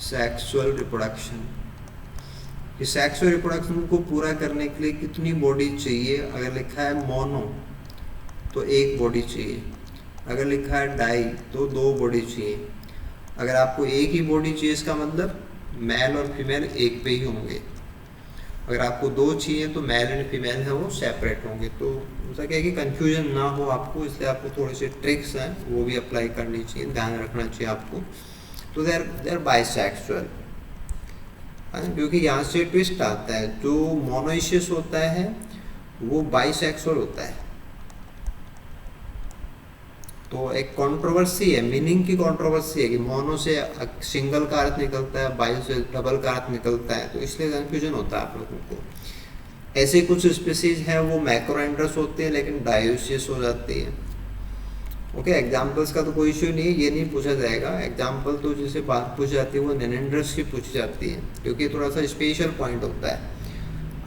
sexual reproduction। कि सेक्सुअल रिप्रोडक्शन को पूरा करने के लिए कितनी बॉडी चाहिए। अगर लिखा है मोनो तो एक बॉडी चाहिए, अगर लिखा है डाई तो दो बॉडी चाहिए। अगर आपको एक ही बॉडी चाहिए इसका मतलब मेल और फीमेल एक पे ही होंगे। अगर आपको दो चाहिए तो मेल एंड फीमेल है वो सेपरेट होंगे। तो ऐसा क्या है कि कंफ्यूजन ना हो आपको, इसलिए आपको थोड़े से ट्रिक्स हैं वो भी अप्लाई करनी चाहिए, ध्यान रखना चाहिए आपको। तो दे आर बाइसेक्सुअल, क्योंकि यहाँ से ट्विस्ट आता है, जो मोनोइशियस होता है वो बाइसेक्सुअल होता है। तो एक कंट्रोवर्सी है, मीनिंग की कंट्रोवर्सी है कि मोनो से सिंगल का अर्थ निकलता है, बाई से डबल का अर्थ निकलता है, तो इसलिए कंफ्यूजन होता है आप लोगों को। ऐसे कुछ स्पीसीज हैं वो मैक्रोएंड्रस होते हैं लेकिन डायोसियस हो जाती है। ओके, एग्जाम्पल्स का तो कोई इश्यू नहीं है, ये नहीं पूछा जाएगा। एग्जाम्पल तो जैसे बात पूछी जाती है वो नेनेंड्रस की पूछी जाती है, क्योंकि थोड़ा सा स्पेशल पॉइंट होता है।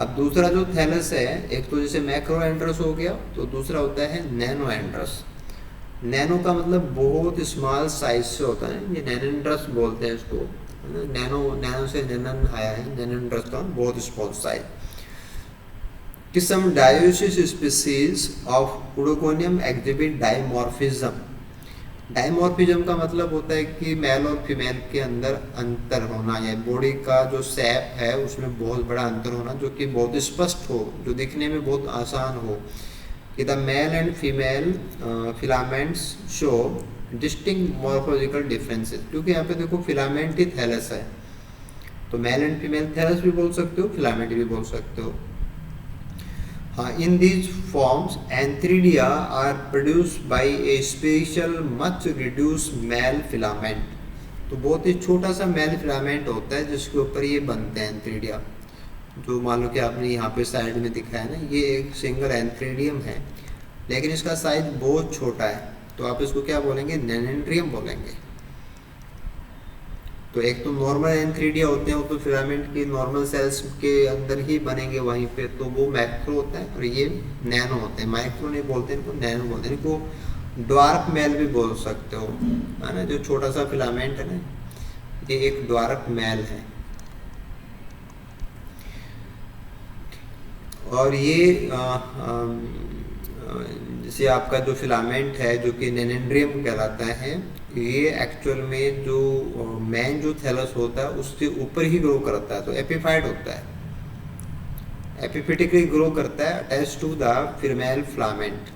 अब दूसरा जो थैलस है, एक तो जैसे मैक्रोएंड्रस हो गया, तो दूसरा होता है नैनोएंड्रस। नैनो का मतलब बहुत स्मॉल साइज से होता है, ये नैनेंड्रस बोलते हैं इसको। नैनो से नैनन आया है, नैनेंड्रस का बहुत स्मॉल साइज। कि some dioecious species of Oedogonium exhibit dimorphism। Dimorphism का मतलब होता है कि मेल और फीमेल के अंदर अंतर होना, या बॉडी का जो शेप है उसमें बहुत बड़ा अंतर होना, जो कि बहुत स्पष्ट हो, जो दिखने में बहुत आसान हो। कि the male and female filaments show distinct morphological differences. क्योंकि यहाँ पे देखो फिलामेंट ही थैलस है, तो मेल एंड फीमेल थैलस भी बोल सकते हो, फिलामेंट भी बोल सकते हो। In these forms, antheridia are produced by a special much reduced male filament। तो बहुत ही छोटा सा मेल फिलामेंट होता है जिसके ऊपर ये बनते हैं एंथ्रीडिया। जो मान लो कि आपने यहाँ पे साइड में दिखाया ना, ये एक सिंगल एंथ्रीडियम है, लेकिन इसका साइज बहुत छोटा है, तो आप इसको क्या बोलेंगे, नैनेंड्रियम बोलेंगे। तो एक तो नॉर्मल एंथ्रीडिया होते हैं, वो तो फिलामेंट के नॉर्मल सेल्स के अंदर ही बनेंगे वहीं पे, तो वो मैक्रो होता है। और ये नैनो होते हैं, माइक्रो नहीं बोलते इनको, नैनो बोलते हैं इनको। ड्वार्फ मेल भी बोल सकते हो, है ना, जो छोटा सा फिलामेंट है ना, ये एक ड्वार्फ मेल है। और ये जैसे आपका जो फिलामेंट है जो कि नैनेंड्रियम कहलाता है, ये एक्चुअल में जो मैन जो थैलस होता है उसके ऊपर ही ग्रो करता है, तो एपिफाइट होता है, एपिफिटिकली ग्रो करता है attach to the female filament.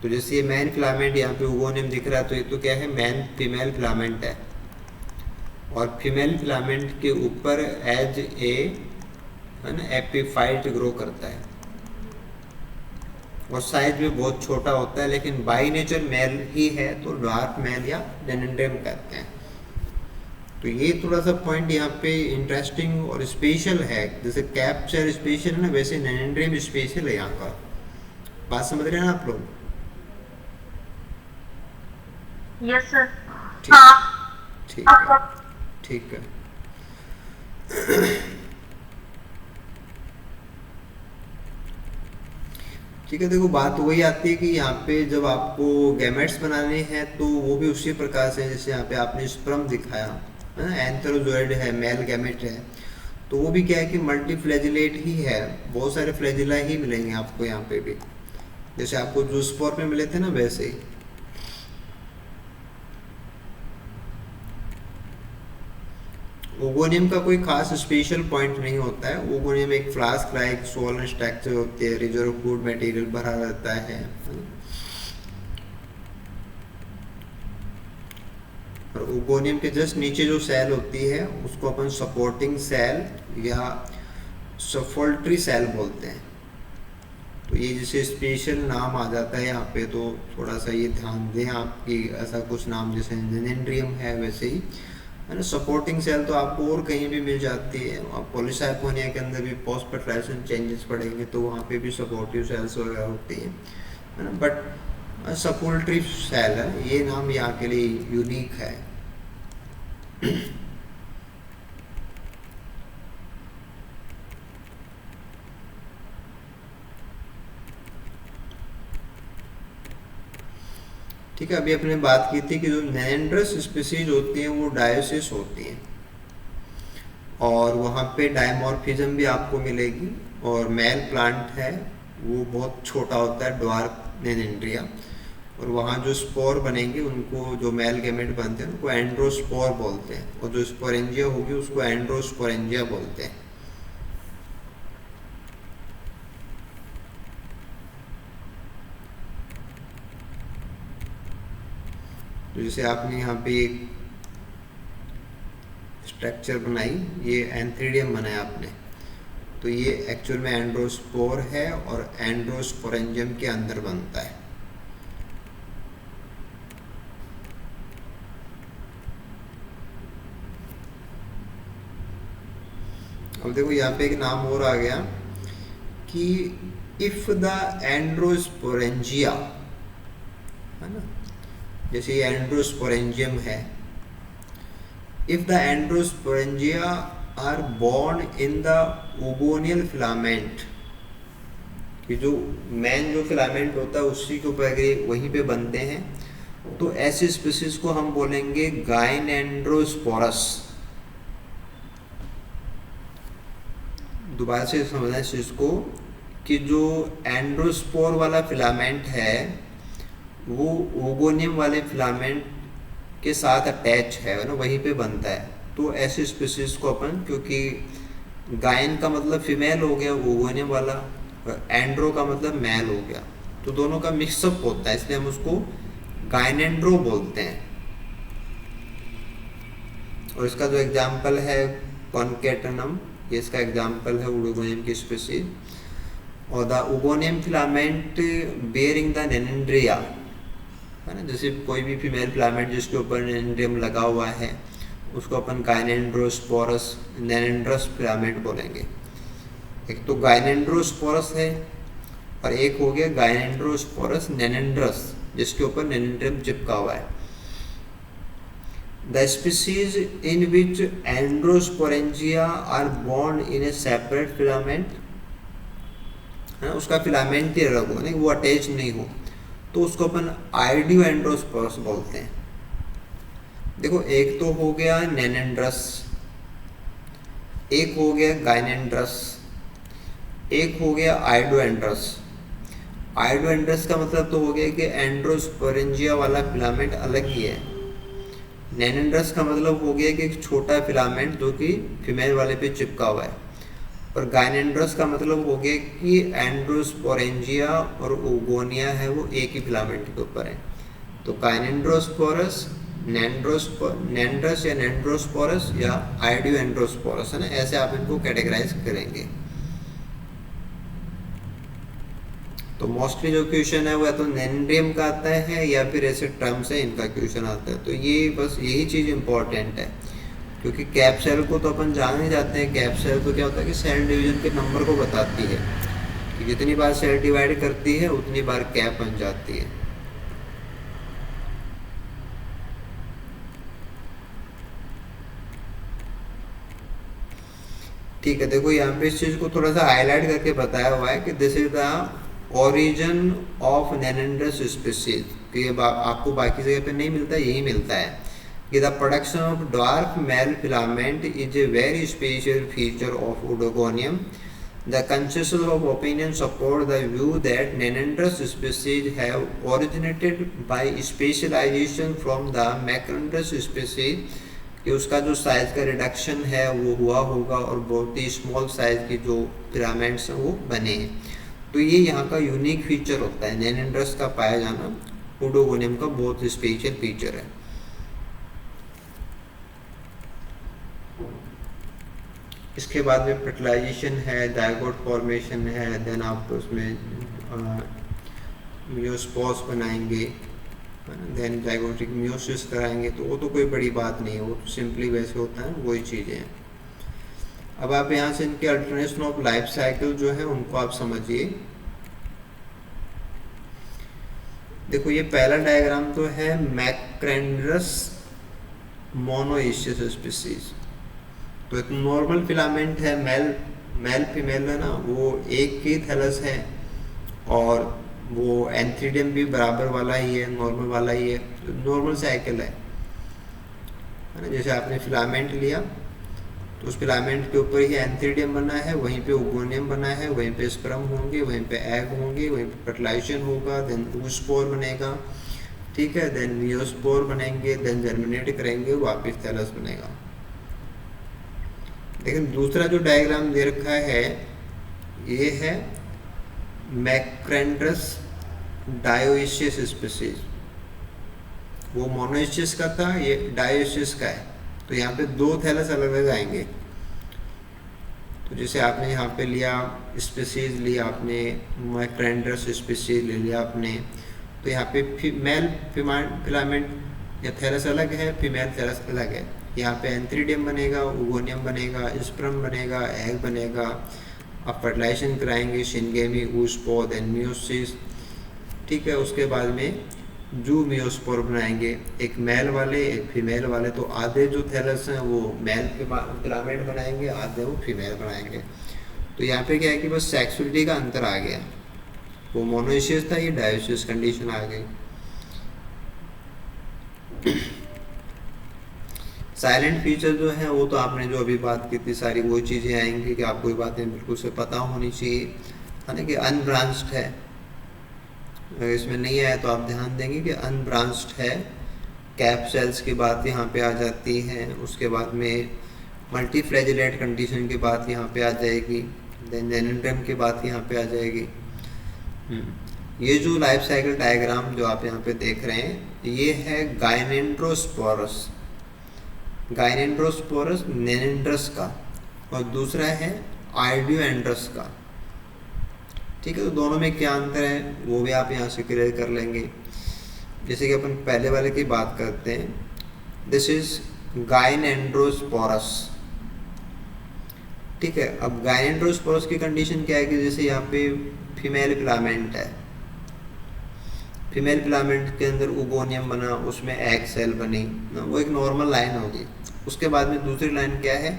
तो जैसे ये मैन फिलामेंट यहाँ पे ओगोनियम दिख रहा है, तो ये तो क्या है, मैन फीमेल फिलामेंट है, और फीमेल फिलामेंट के ऊपर एज ए, है ना, एपिफाइट ग्रो करता है, और साइज भी बहुत छोटा होता है, लेकिन बाई नेचर मेल ही है, तो ड्वार्फ मेल या नैनेंड्रियम कहते हैं। तो ये थोड़ा सा पॉइंट यहाँ पे इंटरेस्टिंग और स्पेशल है, जैसे कैप्चर स्पेशल है ना, वैसे नैनेंड्रियम स्पेशल है यहाँ का। बात समझ रहे हैं ना आप लोग? Yes sir. ठीक है, ठीक है। ठीक है, देखो बात वही आती है कि यहाँ पे जब आपको गैमेट्स बनाने हैं तो वो भी उसी प्रकार से, जैसे यहाँ पे आपने स्पर्म दिखाया है ना, एंथेरोजोइड है, मेल गैमेट है, तो वो भी क्या है कि मल्टीफ्लैजिलेट ही है, बहुत सारे फ्लैजिला ही मिलेंगे आपको यहाँ पे भी, जैसे आपको जूस्पोर में मिले थे ना वैसे ही। ओगोनियम का कोई खास स्पेशल पॉइंट नहीं होता है। ओगोनियम एक फ्लास्क लाइक सोलन स्ट्रक्चर होती है, रिजर्व फूड मटेरियल भरा रहता है। और ओगोनियम के जस्ट नीचे जो सेल होती है उसको अपन सपोर्टिंग सेल या सफोल्ट्री सेल बोलते हैं। तो ये जैसे स्पेशल नाम आ जाता है यहाँ पे, तो थोड़ा सा ये ध्यान दें आप कि ऐसा कुछ नाम जैसे नेनेंड्रियम है वैसे ही है ना। सपोर्टिंग सेल तो आपको और कहीं भी मिल जाती है। आप पॉलीसाइपोनिया के अंदर भी पोस्ट फर्टिलाइजेशन चेंजेस पढ़ेंगे तो वहाँ पे भी सपोर्टिव सेल्स वगैरह होती हैं है ना। बट सपोल्ट्री सेल है, ये नाम यहाँ के लिए यूनिक है। ठीक है, अभी अपने बात की थी कि जो नेनेंड्रस स्पीसीज होती हैं वो डायोसिस होती हैं और वहाँ पे डायमॉर्फिज्म भी आपको मिलेगी। और मेल प्लांट है वो बहुत छोटा होता है, ड्वार्फ नेनेंड्रिया। और वहाँ जो स्पोर बनेंगे उनको, जो मेल गैमेट बनते हैं उनको एंड्रोस्पोर बोलते हैं, और जो स्पोरेंजिया होगी उसको एंड्रोस्पोरेंजिया बोलते हैं। तो जैसे आपने यहाँ पे एक स्ट्रक्चर बनाई, ये एंथ्रीडियम बनाया आपने, तो ये एक्चुअल में एंड्रोस्पोर है और एंड्रोस्पोरेंजियम के अंदर बनता है। अब देखो यहाँ पे एक नाम और आ गया कि इफ द एंड्रोस्पोरेंजिया है ना, जैसे ये एंड्रोस्पोरेंजियम है, if the androsporangia are borne in the oogonial filament, कि जो मेन जो फिलामेंट होता है उसी के ऊपर अगर वहीं पे बनते हैं तो ऐसी स्पीसीज को हम बोलेंगे गाइनेंड्रोस्पोरस। दोबारा से समझना इस चीज को कि जो एंड्रोस्पोर वाला फिलामेंट है वो ओगोनियम वाले फिलामेंट के साथ अटैच है ना, वहीं पे बनता है। तो ऐसी स्पीसीज को अपन, क्योंकि गायन का मतलब फीमेल हो गया ओगोनियम वाला, और एंड्रो का मतलब मेल हो गया, तो दोनों का मिक्सअप होता है, इसलिए हम उसको गाइनेंड्रो बोलते हैं। और इसका जो एग्जाम्पल है कॉन्केटनम, ये इसका एग्जाम्पल है ओगोनियम की स्पीसीज। और the oogonium filament bearing the nannandria है ना, जैसे कोई भी फीमेल फिलामेंट जिसके ऊपर नेनेंड्रियम लगा हुआ है उसको अपन गाइनेंड्रोस्पोरस नेनेंड्रस फिलामेंट बोलेंगे। एक तो गाइनेंड्रोस्पोरस है और एक हो गया गाइनेंड्रोस्पोरस नेनेंड्रस जिसके ऊपर नेनेंड्रियम चिपका हुआ है। The species in which Androsporangia are born in a separate filament, उसका फिलामेंट ही अलग हो, नहीं वो अटैच नहीं हो, तो उसको अपन आइडियो एंड्रोस्पोरस बोलते हैं। देखो एक तो हो गया नेनेंड्रस, एक हो गया गाइनेंड्रस, एक हो गया आइडोएंड्रस। आइडोएंड्रस का मतलब तो हो गया कि एंड्रोस्पोरेंजिया वाला फिलामेंट अलग ही है। नेनेंड्रस का मतलब हो गया कि एक छोटा फिलामेंट जो कि फीमेल वाले पे चिपका हुआ है। और गाइनेंड्रस का मतलब हो गया कि एंड्रोस्पोरेंजिया और ओगोनिया है वो एक ही फिलामेंट के ऊपर है। तो गाइनेंड्रोस्पोरस, नेंड्रस या नेंड्रोस्पोरस या आइडियो एंड्रोस्पोरस है ना, ऐसे आप इनको कैटेगराइज करेंगे। तो मोस्टली जो क्वेश्चन है वो या तो नेनेंड्रियम का आता है या फिर ऐसे टर्म से इनका क्वेश्चन आता है। तो ये बस यही चीज़ इम्पोर्टेंट है, क्योंकि कैप सेल को तो अपन जान ही जाते हैं। कैप सेल तो क्या होता है कि सेल डिवीजन के नंबर को बताती है कि जितनी बार सेल डिवाइड करती है उतनी बार कैप बन जाती है। ठीक है, देखो यहाँ पे इस चीज़ को थोड़ा सा हाईलाइट करके बताया हुआ है कि this is the origin of nannandrous species. कि ये आपको बाकी जगह पे नहीं मिलता, यही मिलता है कि the production of dark male filament is a very special feature of Oedogonium. The consensus of opinion support the view that nannandrous species have originated by specialisation from the macrandrous species कि उसका जो size का reduction है वो हुआ होगा और बहुत ही स्मॉल साइज की जो फिलामेंट्स हैं वो बने हैं। तो ये यहाँ का यूनिक फीचर होता है, नैनोड्रस का पाया जाना ओडोगोनियम का बहुत स्पेशल फीचर है। इसके बाद में फर्टिलाइजेशन है, जाइगोट फॉर्मेशन है, देन आप उसमें मियोस्पोर्स बनाएंगे, देन जाइगोटिक मियोसिस कराएंगे। तो वो तो कोई बड़ी बात नहीं है, वो तो सिंपली वैसे होता है, वही चीज़ें हैं। अब आप यहाँ से इनके अल्टरनेशन ऑफ लाइफ साइकिल जो है उनको आप समझिए। देखो ये पहला डायग्राम तो है मैक्रेंड्रस मोनोइशियस स्पीसीज। तो एक नॉर्मल फिलामेंट है, मेल फीमेल है ना, वो एक ही थैलस है और वो एंथ्रीडियम भी बराबर वाला ही है, नॉर्मल वाला ही है, नॉर्मल साइकिल है ना। जैसे आपने फिलामेंट लिया तो उस फिलामेंट के ऊपर ही एंथ्रीडियम बना है, वहीं पे ओगोनियम बना है, वहीं पे स्पर्म होंगे, वहीं पे एग होंगे, वहीं पे फर्टिलाइजेशन होगा, देन oospore बनेगा, ठीक है, देन मियोस्पोर बनेंगे, देन जर्मिनेट करेंगे, वापस थैलस बनेगा। लेकिन दूसरा जो डायग्राम दे रखा है ये है मैक्रेंड्रस डायोइशियस स्पीसीज। वो मोनोइशियस का था, ये डायोइशियस का है। तो यहाँ पे दो थैलस अलग अलग आएंगे। तो जैसे आपने यहाँ पे लिया स्पीसीज लिया आपने, मैक्रेंड्रस स्पीसीज ले लिया आपने, तो यहाँ पे मेल फिलामेंट या थैलस अलग है, फीमेल थैलस अलग है। यहाँ पे एंथ्रीडियम बनेगा, ओगोनियम बनेगा, स्पर्म बनेगा, एग बनेगा, आप फर्टिलाइजेशन कराएंगे, शिनगेमी, oospore, देन मियोसिस, ठीक है। उसके बाद में जू मियोस्पोर बनाएंगे, एक मेल वाले एक फीमेल वाले। तो आधे जो थैलस हैं वो मेल फिलामेंट बनाएंगे, आधे वो फीमेल बनाएंगे। तो यहाँ पे क्या है कि बस सेक्सुअलिटी का अंतर आ गया, वो मोनोइशियस था, ये डायोइशियस कंडीशन आ गई। साइलेंट फीचर जो है वो तो आपने जो अभी बात की थी सारी वो चीज़ें आएंगी कि आपको ये बातें बिल्कुल से पता होनी चाहिए, है ना, कि अनब्रांच्ड है। अगर इसमें नहीं आया तो आप ध्यान देंगे कि अनब्रांच्ड है। कैप सेल्स की बात यहाँ पे आ जाती है, उसके बाद में मल्टीफ्लैजिलेट कंडीशन की बात यहाँ पे आ जाएगी, देन जेनेंड्रम की बात यहाँ पे आ जाएगी। ये जो लाइफ साइकिल डायग्राम जो आप यहाँ पे देख रहे हैं ये है गाइनेंड्रोस्पोरस, गाइनेंड्रोस्पोरस नेनेंड्रस का, और दूसरा है आइडियोएंड्रस का, ठीक है। तो दोनों में क्या अंतर है वो भी आप यहाँ से क्लियर कर लेंगे। जैसे कि अपन पहले वाले की बात करते हैं, दिस इज गाइनेंड्रोस्पोरस, ठीक है। अब गाइनेंड्रोस्पोरस की कंडीशन क्या है कि जैसे यहाँ पे फीमेल फिलामेंट है, फीमेल फिलामेंट के अंदर ओगोनियम बना, उसमें एग सेल बनी, वो एक नॉर्मल लाइन होगी। उसके बाद में दूसरी लाइन क्या है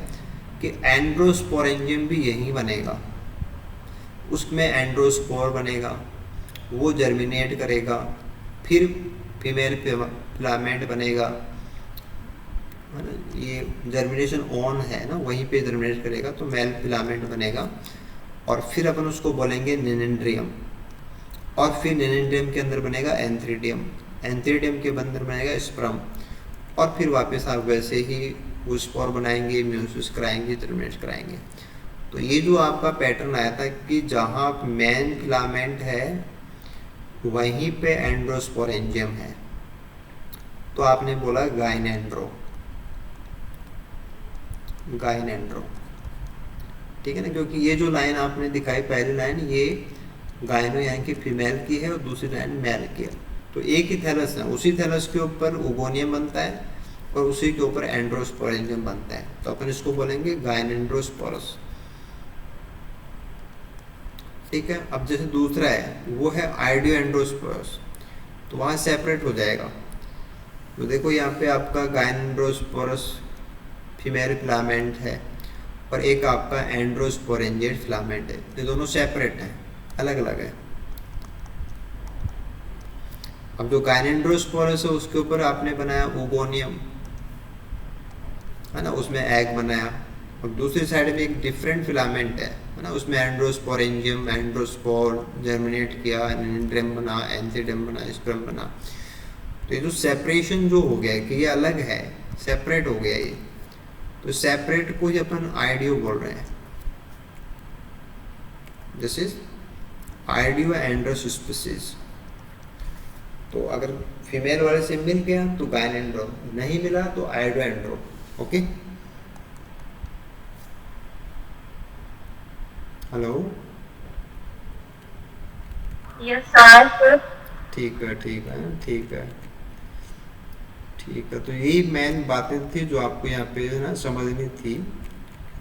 कि एंड्रोस्पोरेंजियम भी यहीं बनेगा, उसमें एंड्रोस्पोर बनेगा, वो जर्मिनेट करेगा, फिर फीमेल फिलामेंट बनेगा, है ना। ये जर्मिनेशन ऑन है ना, वहीं पे जर्मिनेट करेगा तो मेल फिलामेंट बनेगा, और फिर अपन उसको बोलेंगे नेनेंड्रियम, और फिर नेनेंड्रियम के अंदर बनेगा एंथ्रीडियम, एंथ्रीडियम के अंदर बनेगा स्पर्म, और फिर वापस आप वैसे ही oospore बनाएंगे, मियोसिस कराएंगे, जर्मिनेट कराएंगे। तो ये जो आपका पैटर्न आया था कि जहाँ मेन फिलामेंट है वहीं पे एंड्रोस्पोरेंजियम है, तो आपने बोला गाइनेंड्रो, गाइनेंड्रो, ठीक है ना। क्योंकि ये जो लाइन आपने दिखाई पहली लाइन ये गायनो यानी कि फीमेल की है और दूसरी लाइन मेल की है। तो एक ही थैलस है, उसी थैलस के ऊपर ओगोनियम बनता है और उसी के ऊपर एंड्रोस्पोरेंजियम बनता है, तो अपन इसको बोलेंगे गाइनेंड्रोस्पोरस, ठीक है। अब जैसे दूसरा है वो है आइडियोएंड्रोस्पोरस, तो वहाँ सेपरेट हो जाएगा। तो देखो यहाँ पे आपका गाइनेंड्रोस्पोरस फीमेल फिलामेंट है और एक आपका एंड्रोस्पोरेंजियट फिलामेंट है, ये दोनों सेपरेट हैं, अलग अलग है। अब जो गाइनेंड्रोस्पोरस है उसके ऊपर आपने बनाया ओगोनियम, है ना, उसमें एग बनाया, और दूसरी साइड में एक डिफरेंट फिलामेंट है ना, उसमें एंड्रोस्पोरेंजियम, एंड्रोस्पोर जर्मिनेट किया, नेनेंड्रियम बना, एंथ्रीडियम बना, स्पर्म बना। तो ये जो सेपरेशन जो हो गया कि ये अलग है, सेपरेट हो गया ये। तो सेपरेट को ही अपन आइडियो बोल रहे हैं। This is audio Andros species. तो अगर फीमेल वाले से मिल गया तो गायनेंड्रो, नहीं मिला तो idioandro. Okay, hello, yes sir. ठीक है ठीक है ठीक है ठीक है। तो यही मेन बातें थी जो आपको यहाँ पे ना समझनी थी।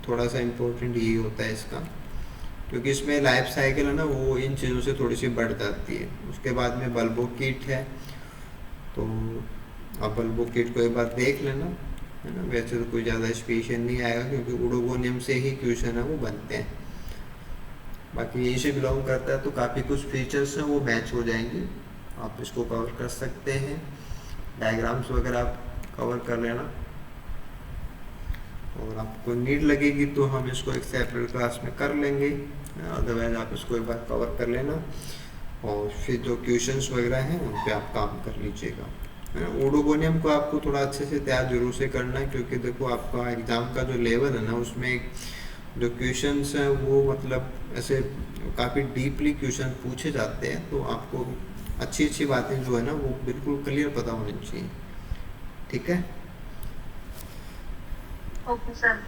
थोड़ा सा इम्पोर्टेंट यही होता है इसका, क्योंकि इसमें लाइफ साइकिल है ना वो इन चीज़ों से थोड़ी सी बढ़ जाती है। उसके बाद में बल्बो किट है, तो आप बल्बो किट को एक बार देख लेना, है ना। वैसे तो कोई ज़्यादा स्पेशल नहीं आएगा क्योंकि उडोगोनियम से ही क्वेश्चन है वो बनते हैं। बाकी यही से बिलोंग करता है तो काफ़ी कुछ फीचर्स हैं वो मैच हो जाएंगे, आप इसको कवर कर सकते हैं। डायग्राम्स वगैरह आप कवर कर लेना, और आपको नीड लगेगी तो हम इसको एक सेपरेट क्लास में कर लेंगे। अदरवाइज आप इसको एक बार कवर कर लेना, और फिर जो क्वेश्चंस वगैरह हैं उन पे आप काम कर लीजिएगा, है ना। ओडोगोनियम को आपको थोड़ा अच्छे से तैयार जरूर से करना है, क्योंकि देखो आपका एग्ज़ाम का जो लेवल है ना उसमें जो क्वेश्चंस हैं वो मतलब ऐसे काफ़ी डीपली क्वेश्चन पूछे जाते हैं। तो आपको अच्छी अच्छी बातें जो है ना वो बिल्कुल क्लियर पता होनी चाहिए, ठीक है। Okay sir.